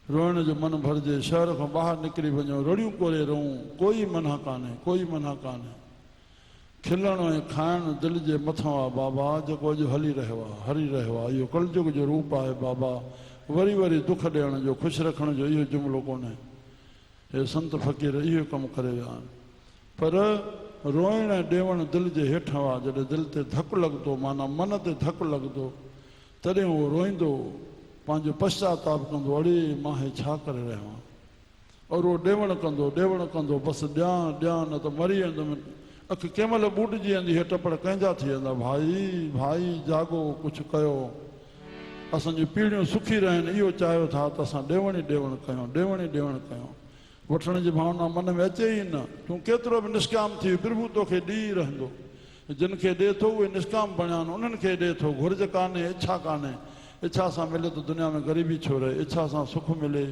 रोइण जो मन भरिजे, शहर खां ॿाहिरि निकिरी वञूं, रड़ियूं कोरे रोऊं, कोई मना कान्हे, कोई मना कान्हे। खिलण ऐं खाइण दिलि जे मथां आहे बाबा, जेको अॼु हली रहियो आहे, हरी रहियो आहे। इहो कलयुग जो रूप आहे बाबा। वरी वरी दुख ॾियण जो, ख़ुशि रखण जो इहो जुमिलो कोन्हे। हे संत फ़क़ीर इहो कमु करे विया आहिनि। पर रोइण ऐं ॾेवण दिलि जे हेठां आहे। जॾहिं दिलि ते धकु लॻंदो, माना मन ते धकु लॻंदो, तॾहिं उहो रोईंदो, पंहिंजो पश्चाताप कंदो, अड़े मां हे छा करे रहियो आहियां। और उहो ॾेवण कंदो, बसि ॾियां ॾियां, न त मरी वेंदुमि। अखि कंहिं महिल ॿुॾिजी वेंदी, हे टपड़ कंहिंजा थी वेंदा। भाई भाई जागो, कुझु कयो। असांजी पीढ़ियूं सुखी रहनि, इहो चाहियो था त असां ॾेवण ई ॾेवण कयूं, ॾेवण ई ॾेवण कयूं। वठण जी भावना मन में अचे ई न। तूं केतिरो बि निष्काम थी, प्रभु तोखे ॾेई रहंदो। जिन खे ॾिए थो उहे निष्काम बणिया आहिनि, उन्हनि खे ॾिए थो। घुर्ज कान्हे, इच्छा कान्हे। इच्छा सां मिले तो दुनिया में ग़रीबी छो रहे, इच्छा सां सुख मिले,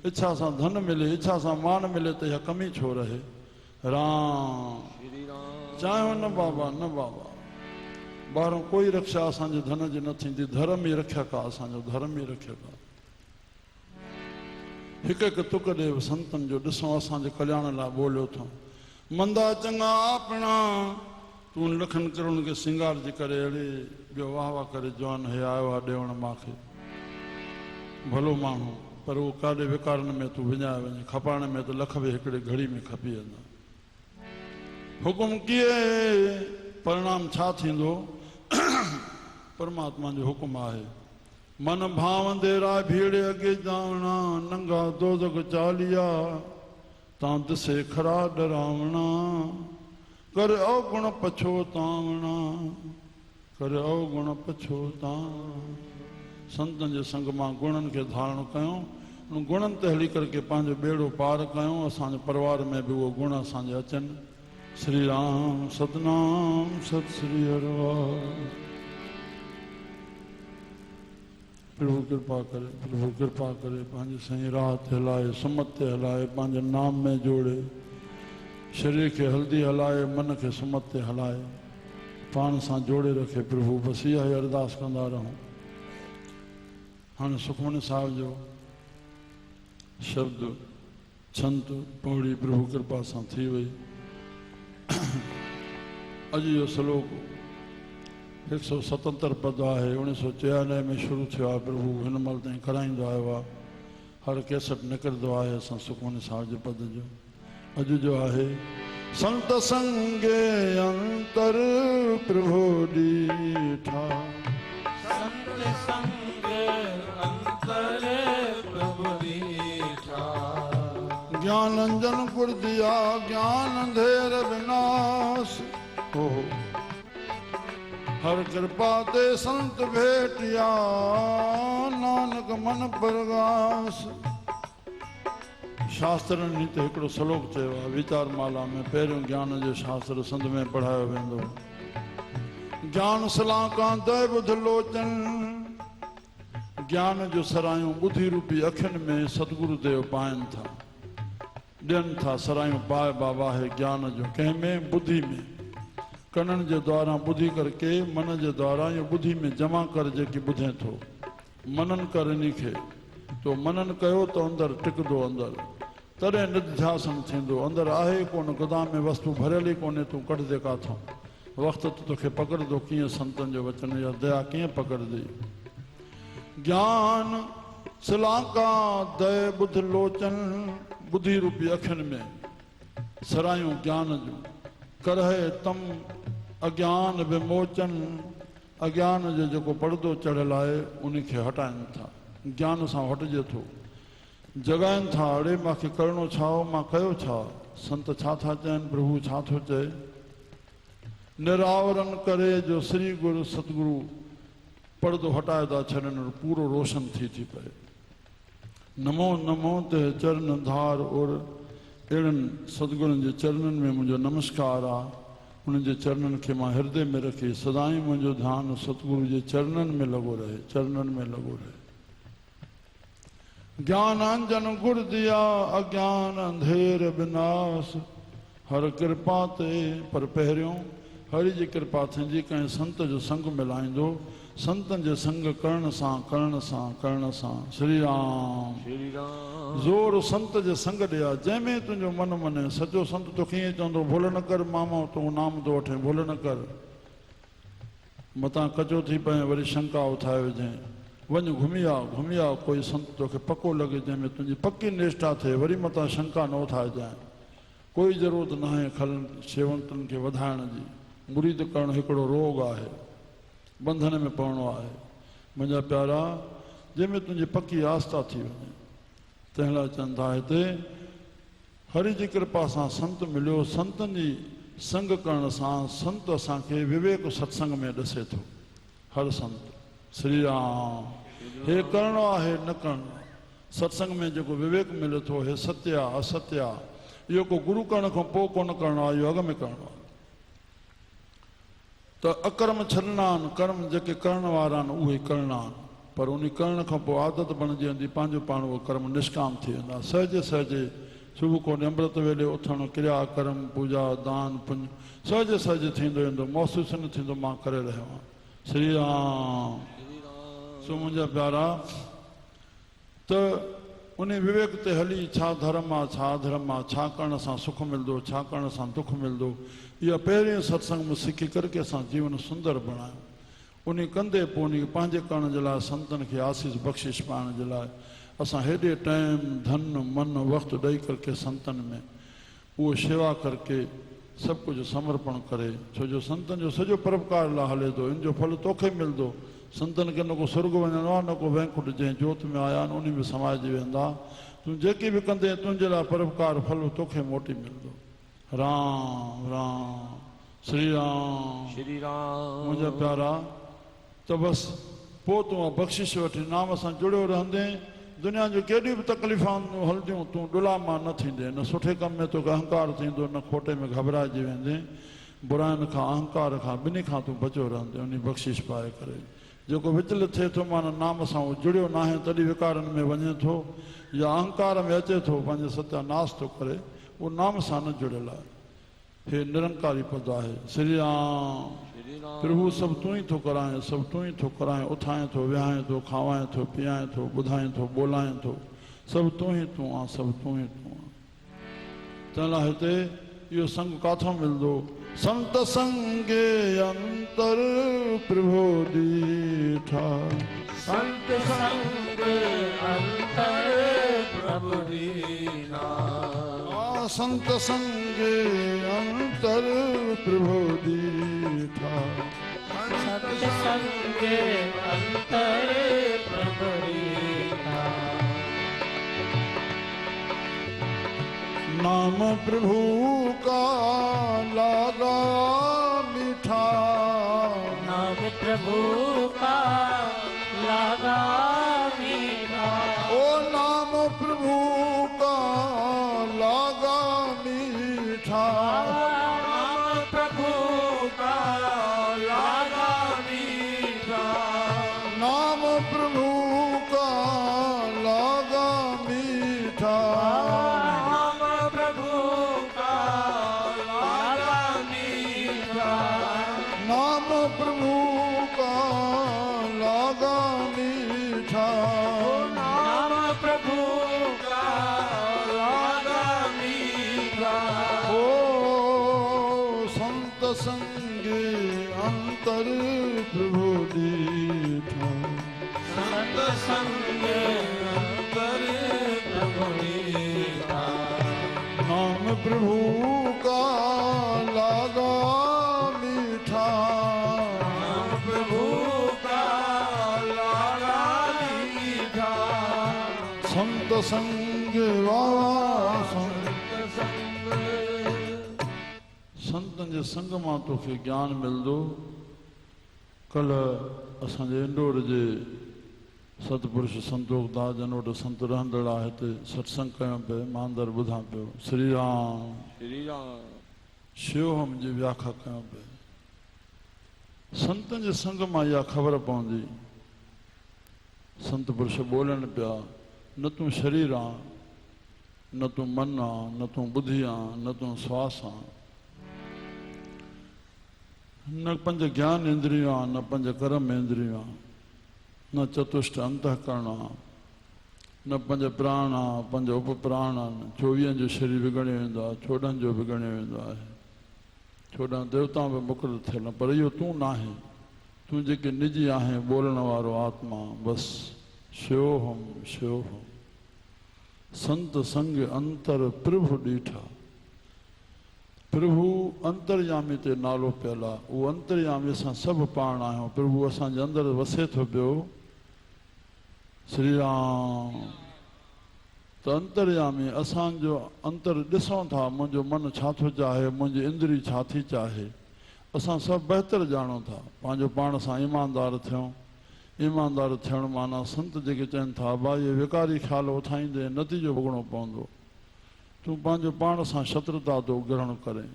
इच्छा सां धन मिले, इच्छा सां मान मिले त इहा कमी छो रहे। राम चाहियो न बाबा, न बाबा। ॿाहिरों कोई रक्षा असांजे धन जी न थींदी, धर्म ई रक्षक आहे असांजो, धर्म ई रक्षक आहे। हिकु हिकु तुक ॾे संतनि जो, ॾिसो असांजे कल्याण लाइ ॿोलियो अथऊं। मंदा चङा आपणा तूं लखनि करोड़ खे सिंगार जी करे अहिड़े ॿियो वाह वाह करे जवान हे आयो आहे ॾियण मूंखे भलो माण्हू, पर उहो काॾे विकारनि में तूं विञाए वञे, खपाइण में त लख बि हिकिड़े घड़ी में खपी वेंदा। हुकुम कीअं, परिणाम छा थींदो? परमात्मा जो हुकुम आहे। मन भावंदे राय भीड़े अॻे जावणा, नंगा दोज़ख चालिया तां दिसे खरा डरावणा, कर अवगुण पछोतावणा, कर अवगुण पछोतावणा। संतन जे संग मां गुणनि खे धारण कयूं, उन गुणनि ते हली करके पंहिंजो बेड़ो पार कयूं, असांजे परिवार में बि उहो गुण असांजे अचनि। श्री राम सतनाम सत श्री हरिवार। प्रभु कृपा करे, प्रभु कृपा करे, पंहिंजी सही राह ते हलाए, सुमत ते हलाए, पंहिंजे नाम में जोड़े, शरीर खे हल्दी हलाए, मन खे सुमत ते हलाए, पाण सां जोड़े रखे। प्रभु बसि इहा ई अरदास कंदा रहूं। हाणे सुखमनी साहिब जो शब्द छंत पौड़ी प्रभु कृपा सां थी वई। अॼु जो श्लोक 177 पद आहे, 1996 में शुरू थियो आहे। प्रभु हिन महिल ताईं कराईंदो आयो आहे, हर कैसेट निकिरंदो आहे असां सुखमनी साहिब जे पद जो। अॼु जो आहे संत संगे अंतर प्रभु ॾीठा, संत संगे अंतर प्रभु दीठा, ज्ञान अंजन गुर दिया ज्ञान अंधेर विनाश। हो हर कृपा ते संत भेटिया, नानक मन प्रगास। शास्त्रनि नीति हिकिड़ो श्लोक चयो आहे वीचार माला में, पहिरियों ज्ञान जो शास्त्र संत में पढ़ायो वेंदो। ज्ञान सलाका दय बुध लोचन, ज्ञान जो सरायूं ॿुधी रूपी अखियुनि में सतगुरु देव पाइनि था, ॾियनि था सरायूं पाए बाबा है ज्ञान जो। कंहिंमें? ॿुधी में, कननि जे द्वारा ॿुधी करके, मन जे द्वारा इहो ॿुधी में जमा कर जेकी ॿुधे थो। मनन कर इन खे, तो मनन कयो त अंदरि टिकंदो, अंदरि तॾहिं निध्यासन थींदो। अंदरि आहे कोन, गोदाम में वस्तु भरियल ई कोन्हे, तूं कढंदे काथां? वक़्तु तोखे पकड़ंदो कीअं? संतनि जो वचन या दया कीअं पकड़ंदी? ज्ञान सिलाका दय बुध लोचन, बुद्धि रूपी अखियुनि में सरायूं ज्ञान जूं, करहे तम अज्ञान विमोचन, अज्ञान जो जेको पर्दो चढ़ियल आहे उन खे हटाइनि था, ज्ञान सां हटिजे थो। जॻाइनि था, अड़े मूंखे करिणो छा हो, मां कयो छा? संत छा था चवनि? प्रभु छा थो चए? निरावरन करे जो श्री गुरु सतगुरु पर्दो हटाए था छॾनि, पूरो रोशन थी पए। नमो नमो ते चरण धार, और अहिड़नि सतगुरुनि जे चरणनि में मुंहिंजो नमस्कार आहे। उन्हनि जे चरणनि खे मां हृदय में रखी, सदाई मुंहिंजो ध्यानु सतगुरु जे चरणनि में लॻो रहे, चरणनि में लॻो रहे। ज्ञान अंजन गुर दिया अज्ञान अंधेर विनाश, हर कृपा ते। पर पहिरियों हरि जी कृपा थींदी, कंहिं संत जो संग मिलाईंदो। संतन जे संग करण सां, करण सां, करण सां। श्री राम, श्री राम। ज़ोर संत जे संग ॾिया, जंहिंमें तुंहिंजो मन मने। सचो संत तोखे ईअं चवंदो, भुल न कर मामा, तूं नाम थो वठे, भुल न कर। मतां कचो थी पए, वरी शंका उथाए विझे, वञ घुमी आ, घुमी आ। कोई संत तोखे पको लॻे, जंहिंमें तुंहिंजी पकी निष्ठा थिए, वरी मतां शंका न उथाए जाए। कोई ज़रूरत न आहे खलनि शेवंतनि खे वधाइण जी। मुरीद करणु हिकिड़ो रोग आहे, बंधन में पवणो आहे। मुंहिंजा प्यारा, जंहिंमें तुंहिंजी पकी आस्था थी वञे, तंहिं लाइ चवनि था हिते, हरि जी कृपा सां संत मिलियो। संतनि जी संग करण सां संत असांखे विवेक सत्संग में ॾसे थो। हर संत श्री राम, हे करिणो आहे न करिणो आहे। सत्संग में जेको विवेक मिले थो, हे सत्य आहे असत्य आहे, इहो को गुरू करण खां पोइ कोन करिणो आहे, इहो अॻ में करिणो आहे। त अकर्म छॾणा आहिनि, कर्म जेके करण वारा आहिनि उहे करणा आहिनि, पर उन करण खां पोइ आदत बणिजी वेंदी, पंहिंजो पाण उहो कर्म निष्काम थी वेंदा। सहजे सहजे सुबुह कोन्हे अमृत वेले उथणु, क्रिया कर्म पूजा दान पुञ सहजे सहजे थींदो वेंदो, महसूसु न थींदो मां करे रहियो आहियां। श्री राम। सो मुंहिंजा प्यारा, त उन विवेक ते हली छा धर्म आहे छा अधर्म आहे, छा करण सां सुख मिलंदो छा करण सां दुख मिलंदो, इहा पहिरें सत्संग में सिखी करके असां जीवन सुंदर बणायूं। उन कंदे पोइ उन पंहिंजे करण जे लाइ संतनि खे आसीस बख़्शिश पाइण जे लाइ असां हेॾे टाइम धन मन वक़्तु ॾेई करके संतनि में उहो शेवा करके सभु कुझु समर्पण करे, छो जो संतनि जो सॼो परोपकार लाइ हले थो, इन जो फल तोखे मिलंदो। संतनि खे न को स्वर्ग वञिणो आहे न को वैकुंठ जंहिं जोत में आया आहिनि उन में समाइजी वेंदा। तूं जेकी बि कंदे तुंहिंजे लाइ परोपकार फल तोखे मोटी मिलंदो। राम राम श्री राम श्री राम। मुंहिंजा प्यारा, त बसि पोइ तूं बख़्शिश वठी नाम सां जुड़ियो रहंदे दुनिया जूं केॾियूं बि तकलीफ़ूं हलंदियूं तूं ॾुलामा न थींदे, न सुठे कम में तोखे अहंकार थींदो न खोटे में घबराइजी वेंदे, बुराइनि खां अहंकार खां ॿिन्ही खां तूं बचियो रहंदे उन बख़्शिश पाए करे। जेको विचलित थिए थो माना नाम सां उहो जुड़ियो न आहे तॾहिं विकारनि में वञे थो या अहंकार में अचे थो पंहिंजो सत्यानाश थो करे, उहो नाम सां न जुड़ियल आहे। हे निरंकारी पद आहे। श्री राम। प्रभु सभु तूं ई थो कराए, सभु तूं ई थो कराए, उथाए थो विहाए थो खावाए थो पीआए थो ॿुधाए थो ॿोलाए थो, सभु तूं ई तूं आहे, सभु तूं ई तूं आहे। तंहिं लाइ हिते इहो संग काथों मिलंदो? संत संगे अंतर प्रभु दीठा, संत संग अंतर प्रभु दीना, संत संगे अंतर प्रभु दीठा, संत संगे अंतर प्रभु दीना। नाम प्रभु का लागा मीठा, नाम प्रभु का लागा मीठा, ओ नाम प्रभु का लागा मीठा, नाम प्रभु का लागा मीठा, नाम प्रभु का लागा मीठा, नाम प्रभु का लागा मीठा, नाम प्रभु का लागा मीठा, नाम प्रभु का लागा मीठा। ओ संत संगे अंतर प्रभु दीठा, संत संग अंतर प्रभु दीना, नाम प्रभु का लागा मीठा, नाम प्रभु का लागा मीठा, संत संग वाला संतनि जे संग मां तोखे ज्ञान मिलंदो। कल्ह असांजे इंदौर जे सतपुरुष संतोख दास जन वटि संत रहंदड़ आहे, हिते सत्संग कयूं पिया, मां अंदरि ॿुधां पियो श्री राम श्री राम। शिवहम जी व्याख्या कयूं पिया। संतनि जे संग मां इहा ख़बर पवंदी, संत पुरुष ॿोलनि पिया, न तूं शरीर आहे, न तूं मन आहे, न तूं ॿुधी आहे, न तूं श्वास आहे, न पंज ज्ञान इंद्रियूं आहे, न पंज कर्म इंद्रियूं आहे, न चतुष्ट अंतःकरण आहे, न पंज प्राण आहे, पंज उप प्राण आहिनि। 24 जो शरीर विगड़ियो वेंदो आहे, 14 जो विगड़ियो वेंदो आहे, 14 देवता बि मुक़ररु थियल, पर इहो तूं न आहे। तूं जेके निजी आहे ॿोलण वारो आत्मा, बसि शिवोहम शिवोहम। संत संग अंतर प्रभु ॾीठा, प्रभु अंतर्यामी ते नालो पियल आहे, उहो अंतर्यामी असां सभु पाण आहियूं, प्रभु असांजे अंदरि वसे थो पियो। श्री राम। त अंतर्यामी असांजो अंतर ॾिसूं था, मुंहिंजो मन छा थो चाहे, मुंहिंजी इंद्री छा थी चाहे, असां सभु बहितर ॼाणूं था। पंहिंजो पाण सां ईमानदार थियूं। ईमानदार थियणु माना संत जेके चवनि था भाई विकारी ख़्याल उथाईंदे नतीजो भोगणो पवंदो। तूं पंहिंजो पाण सां शत्रुता थो ग्रहण करे,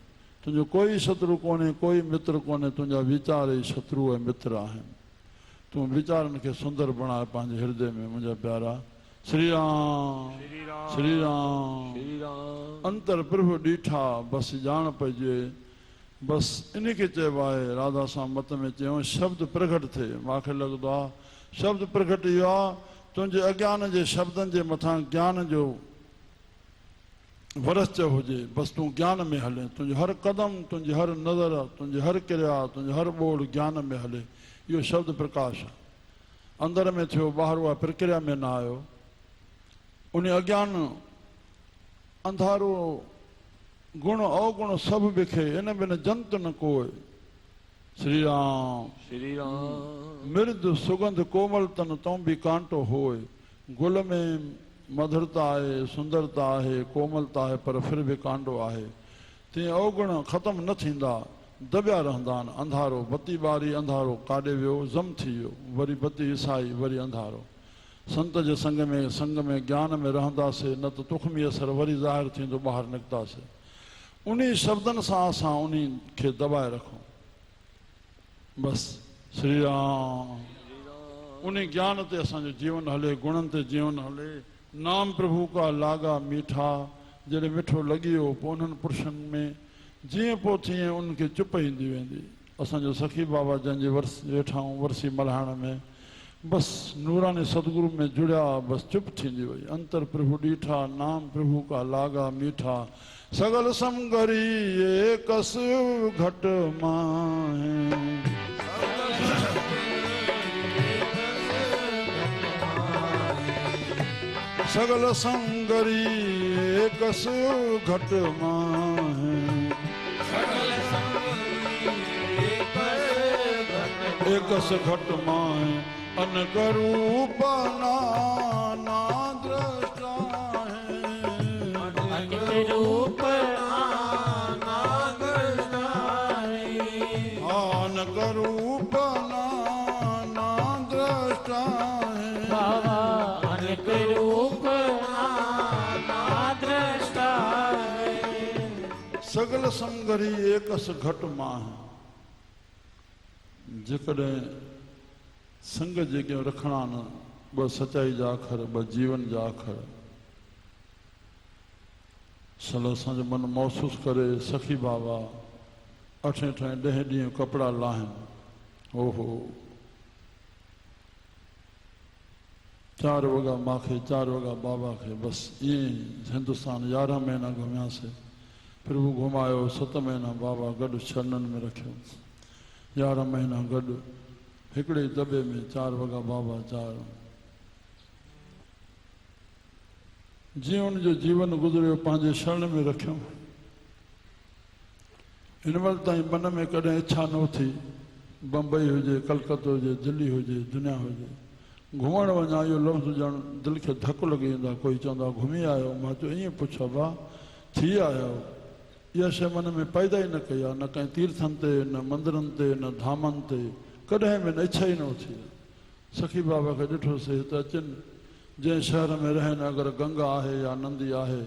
त तुंहिंजो कोई शत्रु कोन्हे, कोई मित्र कोन्हे, तुंहिंजा वीचार ई शत्रु ऐं मित्र आहिनि। तूं वीचारनि खे सुंदर बणाए पंहिंजे हृदय में मुंहिंजा प्यारा। श्री राम श्री राम श्री राम श्री राम अंतर प्रभु ॾीठा बसि ॼाण पइजे। बसि इन खे चइबो आहे, राधा सां मत में चयूं शब्द प्रगट थिए। मूंखे लॻंदो आहे शब्द प्रगट इहो आहे, तुंहिंजे अज्ञान जे शब्दनि जे मथां ज्ञान जो वरस हुजे। बसि तूं ज्ञान में हले, तुंहिंजो हर क़दम, तुंहिंजी हर नज़र, तुंहिंजी हर क्रिया, तुंहिंजो हर ॿोड़ ज्ञान में हले। इहो शब्द प्रकाश आहे। अंदर में थियो, ॿाहिरि उहा प्रक्रिया में न आयो। उन अज्ञान अंधारो गुण अवगुण सभु बिखे, इन बिन जंत न कोय। श्री राम श्री राम मृदु सुगंध कोमल तन तूं भी कांटो होए। गुल में मधुरता आहे, सुंदरता आहे, कोमलता आहे, पर फिर भी कांटो आहे। तीअं अवगुण ख़तमु न थींदा, दॿिया रहंदा आहिनि। अंधारो बत्ती ॿारी, अंधारो काॾे वियो, ज़म थी वियो, वरी बत्ती ईसाई, वरी अंधारो। संत जे संग में ज्ञान में रहंदासीं, न त तुखमी असर वरी ज़ाहिर थींदो, ॿाहिरि निकितासीं। उन शब्दनि सां असां उन खे दॿाए रखूं। बसि श्री राम उन ज्ञान ते असांजो जीवन हले, गुणनि ते जीवन हले। नाम प्रभु का लागा मीठा, जॾहिं मिठो लॻी वियो पोइ उन्हनि पुरुषनि में जीअं पोइ तीअं उनखे चुप ईंदी वेंदी। असांजो सखी बाबा जंहिंजे वेठाऊं वरसी मल्हाइण में, बसि नूरानी सतगुरु में जुड़िया, बसि चुप थींदी वई। अंतर प्रभु ॾीठा, नाम प्रभु का लागा मीठा, सगल समगरी एकस घट माहे। सगल संगरी एकस घट माहे। एकस घट माहे, अनकरूप नाना दृष्टा है। अनकरूप नाना दृष्टा है। अनकरूप नाना दृष्टा है। बाबा अनकरूप नाना दृष्टा है। सगल समगरी एकस घट माहे। जेकॾहिं संग जेके रखणा न, ॿ सचाई जा अखर, ॿ जीवन जा अखर, सल असांजो मन महसूसु करे सखी बाबा 8 10 ॾींहं कपिड़ा लाहिनि। ओहो 4 वॻा मूंखे, 4 वॻा बाबा खे। बसि ईअं ई हिंदुस्तान 11 महीना घुमियासीं। प्रभु घुमायो, 7 महीना बाबा गॾु शरणनि में रखियो। 11 महीना गॾु हिकिड़े दॿे में 4 वॻा बाबा 4। जीअं उनजो जीवन गुज़रियो, पंहिंजे शरण में रखियो। हिन महिल ताईं मन में कॾहिं इच्छा न थी बम्बई हुजे, कलकत्तो हुजे, दिल्ली हुजे, दुनिया हुजे, घुमण वञा। इहो लफ़्ज़ ॼण दिलि खे धकु लॻी वेंदो आहे। कोई चवंदो आहे घुमी आयो, मां चयो ईअं पुछो बा थी आया। इहा शइ मन में पैदा ई न कई आहे, न कंहिं तीर्थनि ते, न मंदरनि ते, न धामनि ते, कॾहिं बि न इच्छा ई न थी। सखी बाबा खे ॾिठोसीं त अचनि, जंहिं शहर में रहनि, अगरि गंगा आहे या नंदी आहे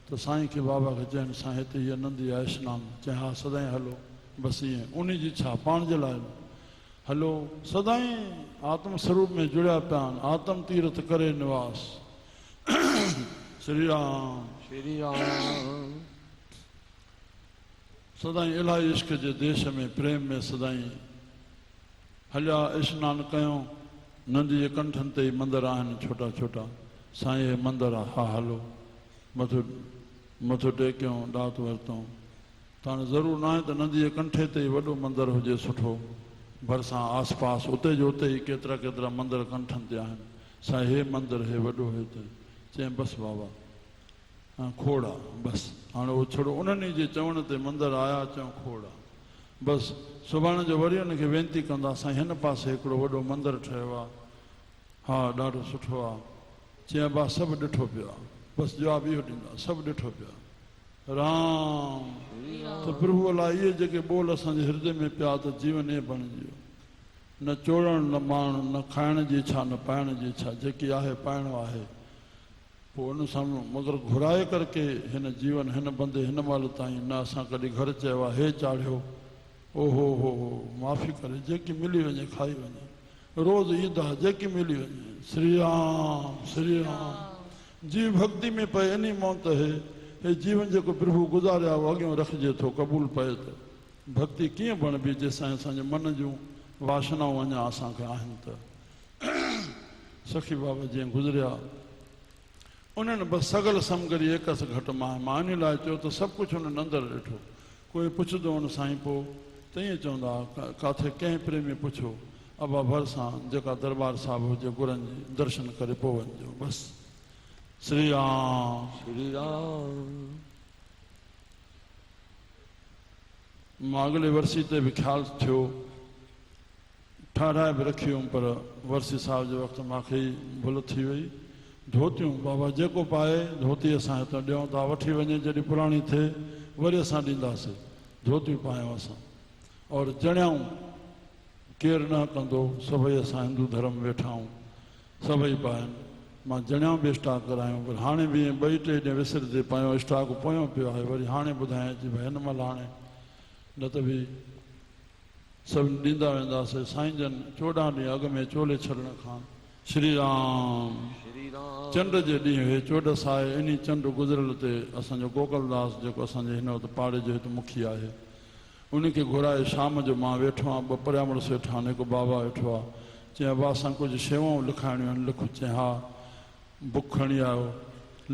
त साईं खे बाबा खे चवनि साईं हिते हीअ नंदी आहे स्नान। चए हा सदाईं हलो। बसि ईअं उन जी इच्छा पाण जे लाइ हलो। सदाईं आत्म स्वरूप में जुड़िया पिया आहिनि। आत्म तीर्थ करे निवास। श्री राम श्री राम सदाईं इलाही इश्क जे देश में, प्रेम में सदाईं हलिया, स्नान कयूं। नंदी जे कंठनि ते ई मंदर आहिनि छोटा छोटा। साईं हे मंदर आहे, हा हलो। मथो टेकियूं, ॾात वरितऊं। त हाणे ज़रूरु न आहे त नंदी जे कंठे ते ई वॾो मंदरु हुजे सुठो, भरिसां आस पास उते जो उते ई केतिरा केतिरा मंदर कंठनि ते आहिनि। साईं हे मंदरु हे वॾो हे त चई बसि बाबा खोड़ आहे। बसि हाणे उहो छड़ो उन्हनि जे चवण ते मंदरु आया, चऊं खोड़ आहे। बसि सुभाणे जो वरी हुनखे वेनती कंदा, साईं हिन पासे हिकिड़ो वॾो मंदरु ठहियो आहे, हा ॾाढो सुठो आहे। चई बा सभु ॾिठो पियो आहे। बसि जवाबु इहो ॾींदा, सभु ॾिठो पियो आहे। राम त प्रभु अलाह इहे जेके ॿोल असांजे हृदय में पिया त जीवन इहे बणिजी वियो। न चोड़ण न माण, न खाइण जी इच्छा, न पाइण जी इच्छा। जेकी आहे पाइणो आहे। पोइ उन सां मगर घुराए करके हिन जीवन हिन बंदे हिन महिल ताईं न असां कॾहिं घर चयो आहे हे चाढ़ियो ओहो हो माफ़ी करे जेकी मिली वञे खाई वञे रोज़ ईद आहे जेकी मिली वञे श्री राम जी भक्ति में पए इन मौत है हे जीवन जेको प्रभु गुज़ारिया उहो अॻियां रखिजे थो क़बूल पए त भक्ति कीअं बणिबी जंहिंसां असांजे मन जूं वासनाऊं अञा असांखे आहिनि त सखी बाबा जीअं गुज़रिया उन्हनि बसि सगल समगरी एकस घटि मां इन लाइ चयो त सभु कुझु उन्हनि अंदरि ॾिठो कोई पुछंदो हुन साईं पोइ त ईअं चवंदा किथे कंहिं प्रेमी पुछो अबा भरिसां जेका दरबार साहिब हुजे गुरनि जी दर्शन करे पोइ वञिजो बसि श्री राम श्री राम मां अॻिले वर्सी ते बि ख़्यालु थियो ठाराए बि रखी हुउमि पर वर्सी साहिब जे वक़्तु मूंखे ई भुल थी वई धोतियूं बाबा जेको पाए धोती असां हितां ॾियूं था वठी वञे जॾहिं पुराणी थिए वरी असां ॾींदासीं धोतियूं पायूं असां और जणियाऊं केरु न कंदो सभई असां हिंदू धर्म वेठा आहियूं सभई पाइनि मां जणियाऊं बि स्टॉक करायूं पर हाणे बि ॿई टे ॾींहं विसरजे पियो स्टॉक पोयों पियो आहे वरी हाणे ॿुधायां अची भई हिन महिल हाणे न त बि सभु ॾींदा वेंदासीं साईं जन 14 ॾींहं अॻु में चोले छॾण खां श्री राम चंड जे ॾींहुं हे चोॾस आहे इन चंड गुज़रियल ते असांजो गोकलदास जेको असांजे हिन वक़्तु पाड़े जो हिते मुखी आहे उनखे घुराए शाम जो मां वेठो आहियां 2 परियामड़ सेठ आहिनि हिकु बाबा वेठो आहे चई अबा असां कुझु शेवाऊं लिखाइणियूं आहिनि लिख चई हा बुक खणी आयो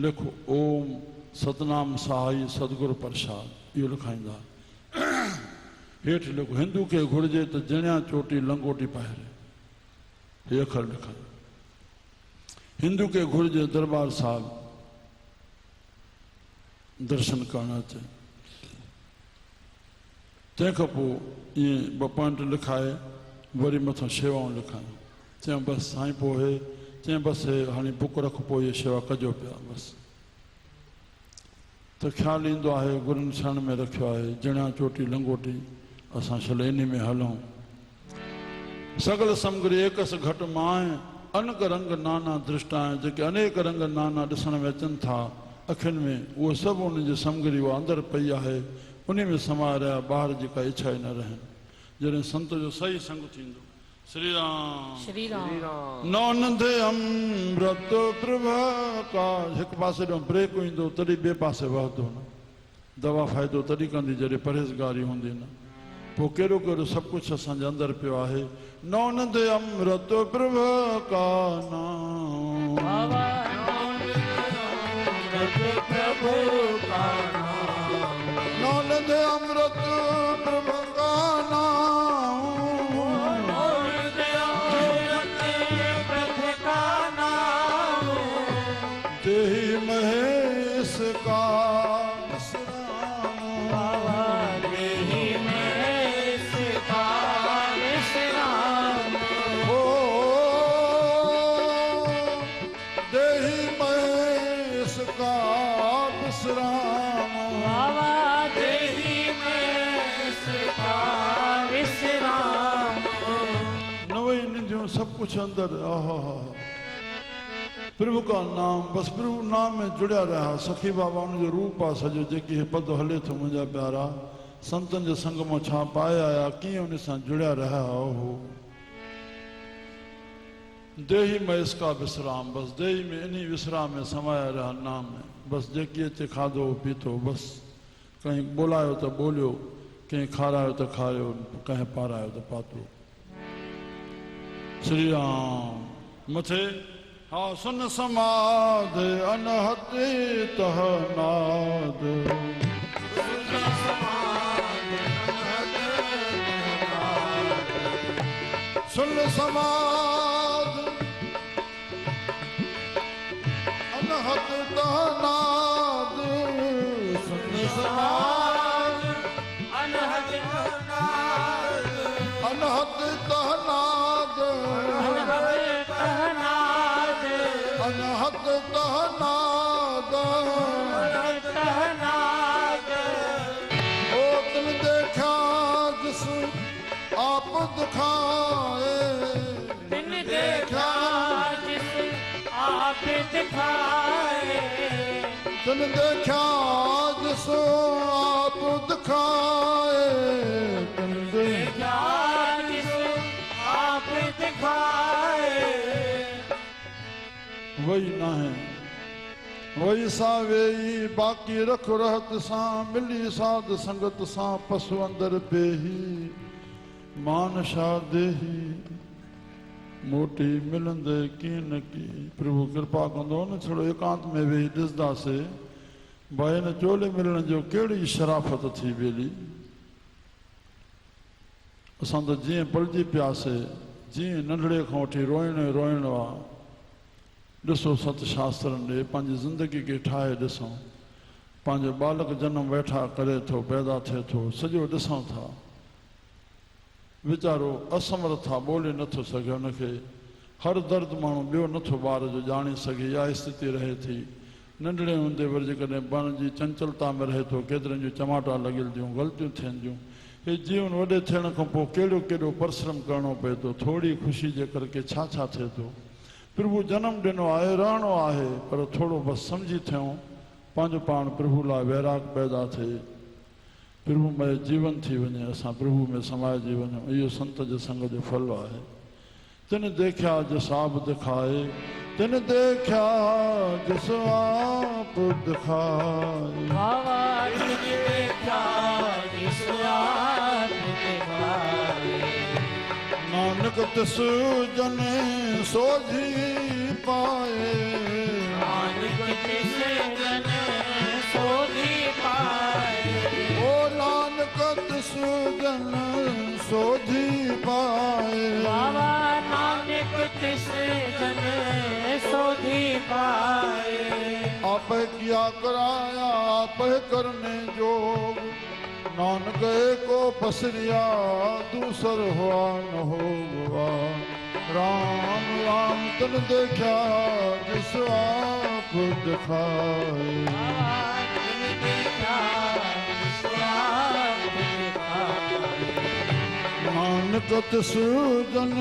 लिख ओम सतनाम साई सतगुरु प्रसाद इहो लिखाईंदा हेठि लिखो हिंदू खे घुरिजे त जणिया चोटी लंगोटी पाइरे हे अखर लिखायो हिंदू खे घुरिजे दरबार साहिब दर्शन करण अचे तंहिंखां पोइ ईअं 2 पॉइंट लिखाए वरी मथां शेवाऊं लिखायूं चयूं बसि साईं पोइ हे चयूं बसि हे हाणे बुक रख पोइ इहे शेवा कजो पिया बसि त ख़्यालु ईंदो आहे गुरुनि शरण में रखियो आहे जणिया चोटी लंगोटी असां छले इन में हलूं सगल समगरी एकस घटि मां अनक रंग नाना दृष्टाएं जेके अनेक रंग नाना ॾिसण में अचनि था अखियुनि में उहो सभु उनजी समगरी उहा अंदरि पई आहे उन में समाए रहिया ॿाहिरि जी का इच्छा ई न रहनि जॾहिं संत जो सही संग थींदो श्री राम श्री राम नौनंद अमृत प्रभा का हिकु पासे ॾों ब्रेक ईंदो तॾहिं ॿिए पासे वहंदो न दवा फ़ाइदो तॾहिं कंदी जॾहिं परहेज़गारी हूंदी न पोइ कहिड़ो कहिड़ो सभु कुझु असांजे अंदरि पियो आहे नौनंद अमृत प्रभा का नाम नौनंद अमृत प्रभु का नाम तेहि महेश का सब कुछ अंदर प्रभु का नाम बस प्रभु नाम में जुड़िया रहा सखी बाबा उनजो रूप आहे सॼो जेकी पद हले थो मुंहिंजा प्यारा संतनि जे संग मां छा पाए आया कीअं उन सां जुड़िया रहा हो देही में इसका विश्राम बस देही में इन्हीं विश्राम में समाया रहा नाम में बस जेकी अचे खाधो पीतो बस कहीं बोलायो तो बोलियो कहीं खारायो तो खायो कहीं पारायो तो पातो श्री राम मथे हा सुन समाध अनहत तह नाद सुन समाध अनहत तह नाद सुन समाध अनहत तह नाद अनहत तहनाद ओ तुम देखा जिस आप दिखाए तुम देखा जिस आप दिखाए ਤਨ ਦੇਖਿਆ ਜਿਸ ਆਪ ਦਿਖਾਏ ਤਨ ਦੇਖਿਆ जिस आप दिखाए वही ना है वही सावेई बाकी रख रहत सां मिली साध संगत सां पशु अंदर बेही मान शा देही मोटी मिलंदे कीन की प्रभु कृपा कंदो न थोड़ो एकांत में वेही ॾिसंदासीं भाई न चोले मिलण जो कहिड़ी शराफ़त थी वेली असां त जीअं पलिजी पियासीं जीअं नंढड़े खां वठी रोइणो ई रोइणो आहे ॾिसो सत शास्त्रनि ॾे पंहिंजी ज़िंदगी खे ठाहे ॾिसूं पंहिंजो बालक जनम वेठा करे थो पैदा थिए थो सॼो ॾिसूं था वीचारो असमर्थ आहे ॿोले नथो सघे हुनखे हर दर्द माण्हू ॿियो नथो ॿार जो ॼाणे सघे इहा स्थिति रहे थी नंढड़े हूंदे वरी जेकॾहिं बण जी चंचलता में रहे थो केतिरनि जूं चमाटा लॻियल थियूं ग़लतियूं थियनि थियूं हे जीवन वॾे थियण खां पोइ कहिड़ो कहिड़ो परिश्रम करिणो पए थो थोरी ख़ुशी जे करके छा छा थिए थो प्रभु जनम ॾिनो आहे रहणो आहे पर थोरो बसि सम्झी थियूं पंहिंजो पाण प्रभु लाइ वैराग पैदा थिए प्रभुमय जीवन थी वञे असां प्रभु में समाइजी वञूं इहो संत जे संग जो फल आहे तिन देखिया जिस आप दिखाए तिन देखिया जिस आप दिखाए बाबा जिन देखा जिस आप दिखाए नानक तिस जन सोझी पाए नानक तिस जन सोधी पाए ओ नानक तिस जन सोझी पाए बाबा नानक तिस जन सोधी पाए आप किया कराया आप करने जोग नानक को पसरिया दूसर हुआ न होगा राम राम तन देखा जिस आप दिखाए बाबा जिन देखा जिस आप दिखाए नानक तिस जन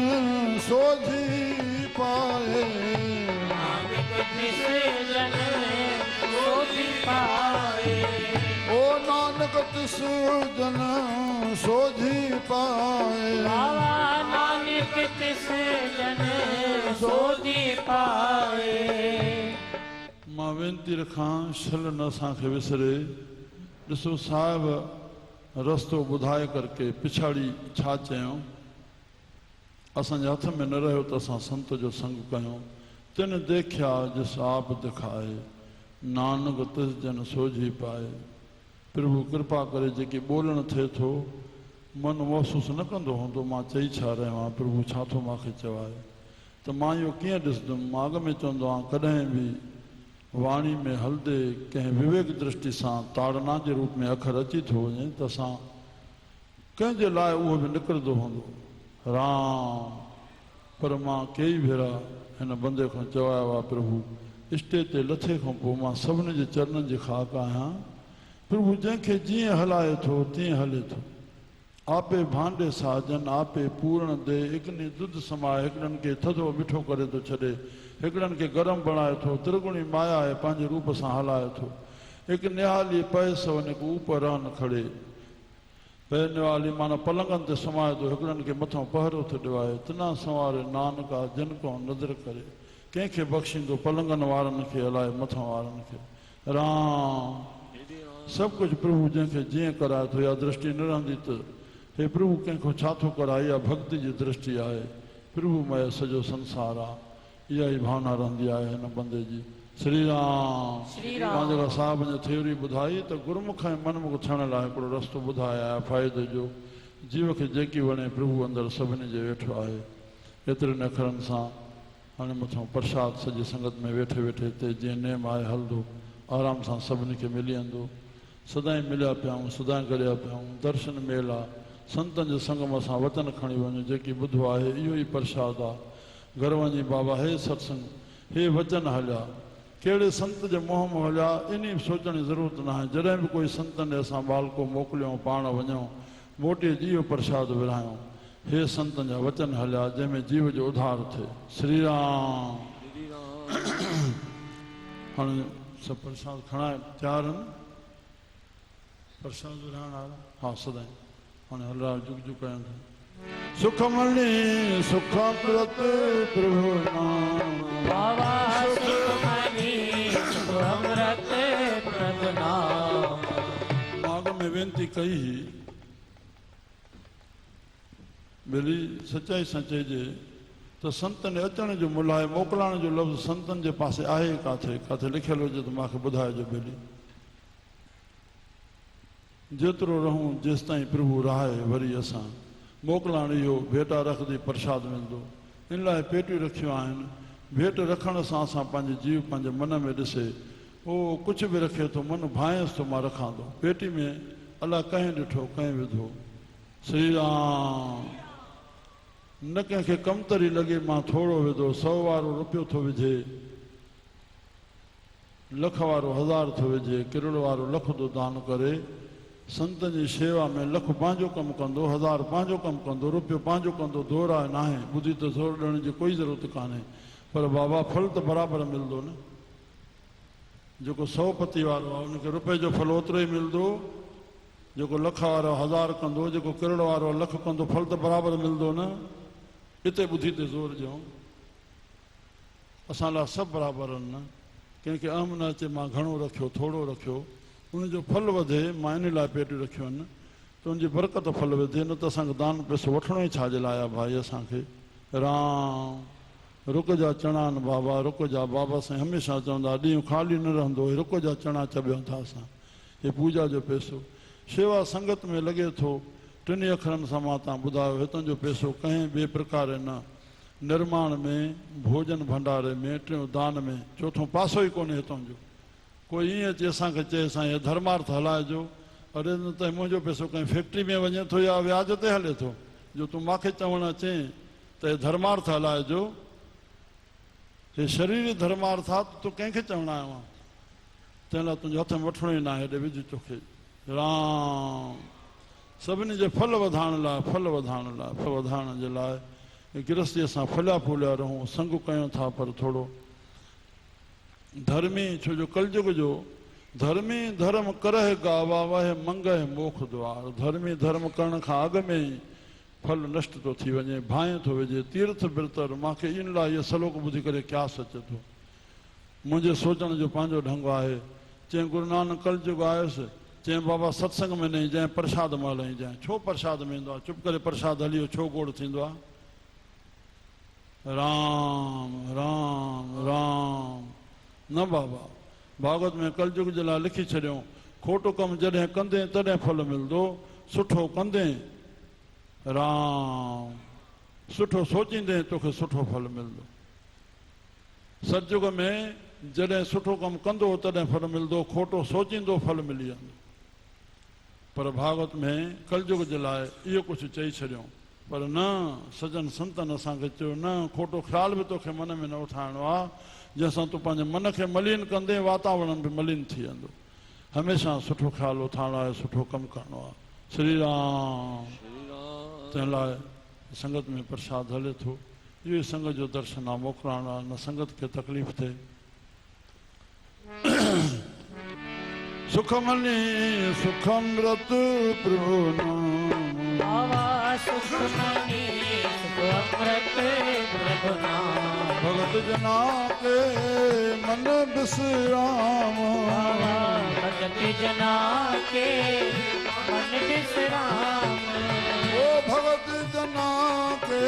सोझी पाए नानक तिस जन सोधी पाए ओ नानक तिस जन सोझी पाए बाबा नानक तिस जन सोधी पाए मां वेनती रखां छल न असांखे विसरे ॾिसो साहिब रस्तो ॿुधाए करके पिछाड़ी छा चयूं असांजे हथ में न रहियो त असां संत जो संग कयूं तिन देखिया जिस आप दिखाए नानक तिस जन सोझी पाए प्रभु कृपा करे जेके ॿोलण थिए थो मन महसूसु न कंदो हूंदो मां चई छा रहियो आहियां प्रभु छा थो मूंखे चवाए त मां इहो कीअं ॾिसंदुमि मां अॻ में चवंदो आहियां कॾहिं बि वाणी में हलंदे कंहिं विवेक दृष्टि सां ताड़ना जे रूप में अखर अची थो वञे त असां कंहिंजे लाइ उहो बि निकिरंदो हूंदो राम पर मां कई भेरा हिन बंदे खां चवायो आहे प्रभु स्टेज ते लथे खां पोइ मां सभिनी जे चरणनि जी ख़ाक आहियां प्रभु जंहिंखे जीअं हलाए थो तीअं हले थो आपे भांडे साजन आपे पूर्ण दे हिकनी दुध समाए हिकिड़नि खे थधो मिठो करे थो छॾे हिकिड़नि खे गरम बणाए थो त्रिगुणी माया आहे पंहिंजे रूप सां हलाए थो हिकु निहाली पए सवन हिकु ऊपर रहन खड़े पए निहाली माना पलंगनि ते समाए थो हिकिड़नि खे मथां पहरो थो ॾिवाए तिना संवारे नानका जिन को नज़र करे कंहिंखे बख़्शींदो पलंगनि वारनि खे हलाए मथां वारनि खे राम सभु कुझु प्रभु जंहिंखे जीअं कराए थो इहा दृष्टि न रहंदी त हे प्रभु कंहिंखां छा थो कराए इहा भक्ति जी दृष्टि आहे प्रभुमय सॼो संसार आहे इहा ई भावना रहंदी आहे हिन बंदे जी श्री राम मां जेका साहिब जी थ्योरी ॿुधाई त गुरमुख ऐं मनमुख थियण लाइ हिकिड़ो रस्तो ॿुधायो आहे फ़ाइदे जो जीव खे जेकी वणे प्रभु अंदरि सभिनी जे वेठो आहे एतिरनि अखरनि सां हाणे मथां प्रसाद सॼी संगत में वेठे वेठे हिते जीअं नेम आहे हलंदो आराम सां सभिनी खे मिली वेंदो सदाईं मिलिया पिया आहियूं सदाईं गॾिया पिया आहियूं दर्शन मेल आहे संतनि जे संग में असां वचन खणी वञूं जेकी ॿुधो आहे इहो ई प्रसाद आहे घर वञी बाबा हे सत्संग हे वचन हलिया कहिड़े संत जे मुंहं में हलिया इन सोचण जी ज़रूरत न आहे जॾहिं बि कोई संतनि ॾे असां बालको मोकिलियूं पाण वञूं मोटी इहो प्रसाद विरहायूं हे संतनि जा वचन हलिया जंहिंमें जीव जो उधार थिए श्री राम हाणे सब प्रसाद खड़ा है तैयार है प्रसाद विराण आ हाँ सदाई हाणे हलरा जुग जुग कयां था सुखमणि सुखामृत प्रभु नाम बाबा सुखमणि सुखामृत प्रभु नाम। माग में वेनती कई ही बेली सच्चाई सचे जे तो संतन अचण जो मुल आहे मोकिलाइण जो लफ़्ज़ संतन जे पासे आहे काथे काथे लिखियल हुजे त मूंखे ॿुधाइजो बेली जेतिरो रहूं जेसि ताईं प्रभु रहाए वरी असां मोकिलाइण इहो भेटा रखंदी प्रसाद मिलंदो इन लाइ पेटियूं रखियूं आहिनि भेट रखण सां असां पंहिंजे जीव पंहिंजे मन में ॾिसे उहो कुझु बि रखे थो मन भायसि थो मां रखां थो पेटी में अलाह कंहिं ॾिठो कंहिं विधो श्री राम न कंहिंखे कमतरी लॻे मां थोरो विधो 100 वारो रुपयो थो विझे लख वारो 1000 थो विझे किरड़ वारो लख थो दान करे संतन जी शेवा में लख पंहिंजो कमु कंदो 1000 पंहिंजो कमु कंदो रुपयो पंहिंजो कंदो दोर आहे नाहे ॿुधी त ज़ोर ॾियण जी कोई ज़रूरत कान्हे पर बाबा फल त बराबरि मिलंदो न जेको 100 पती वारो आहे उनखे रुपए जो फल ओतिरो ई मिलंदो जेको लख वारो 1000 कंदो जेको किरड़ वारो लख कंदो फल त बराबरि मिलंदो न हिते ॿुधी ते ज़ोर ॾियूं असां लाइ सभु बराबरि आहिनि न कंहिंखे अहम न अचे मां घणो रखियो थोरो रखियो उनजो फल वधे मां इन लाइ पेटियूं रखियूं आहिनि त उनजी बरकत फल वधे न त असांखे दान पैसो वठिणो ई छाजे लाइ आहे भाई असांखे राम रुक जा चणा आहिनि बाबा रुक जा बाबा साईं हमेशह चवंदा ॾींहुं ख़ाली न रहंदो रुक जा चणा चॿियूं था असां हे पूजा जो पैसो शेवा संगत में लॻे थो 3 अखरनि सां मां तव्हां ॿुधायो हितां जो पैसो कंहिं ॿिए प्रकार न निर्माण में भोजन भंडारे में टियों दान में चौथों पासो ई कोन्हे हितां जो कोई ईअं अचे असांखे चए साईं हे धर्मार्थ हलाइजो अरे न त मुंहिंजो पैसो कंहिं फैक्ट्री में वञे थो या व्याज ते हले थो जो तूं मूंखे चवणु अचे त हे धर्मार्थ हलाइजो हे शरीर धर्मार्थ आहे त तूं कंहिंखे चवणु आयो आहे तंहिं लाइ तुंहिंजे हथ में वठिणो ई न आहे हेॾे विझ तोखे राम सभिनी जे फल वधाइण लाइ फल वधाइण जे लाइ गृहस्थीअ सां फलिया फूलिया रहूं संग कयूं था पर थोरो धर्मी छो जो कलयुग जो धर्मी धर्म करह गावा वह मंगह मोख द्वार धर्मी धर्म करण खां अॻु में ई फल नष्ट थो थी वञे भाए थो विझे तीर्थ बिरतर मूंखे इन लाइ इहो सलोक ॿुधी करे क्यास अचे थो मुंहिंजे सोचण जो पंहिंजो ढंग आहे चई गुरु नानक कलयुग आयुसि चई बाबा सत्संग में न जंहिं प्रसाद महिल ई जंहिं छो प्रसाद में ईंदो आहे चुप करे प्रसाद हलियो छो गोड़ थींदो आहे राम राम राम न बाबा भागवत में कलयुग जे लाइ लिखी छॾियो खोटो कमु जॾहिं कंदे तॾहिं फल मिलंदो सुठो कंदे राम सुठो सोचींदे तोखे सुठो फल मिलंदो सतयुग में जॾहिं सुठो कमु कंदो तॾहिं फल मिलंदो खोटो सोचींदो फल मिली वेंदो पर भागवत में कलयुग जे लाइ इहो कुझु चई छॾियो पर न सजन संतन असांखे चयो न खोटो ख़्याल बि तोखे मन में न उठाइणो आहे जंहिंसां तूं पंहिंजे मन खे मलीन कंदे वातावरण बि मलीन थी वेंदो हमेशह सुठो ख़्याल उठाइणो आहे सुठो कमु करिणो आहे श्री राम तंहिं लाइ संगत में प्रसाद हले थो इहो ई संगत जो दर्शन आहे मोकिलाइणो आहे न संगत खे तकलीफ़ थिए सुखमणि सुखमृत प्रभु नाम बाबा सुखमणि सुखामृत प्रभु नाम भगत जना के मन विश्राम बाबा भगत जना के मन विश्राम ओ भगत जना के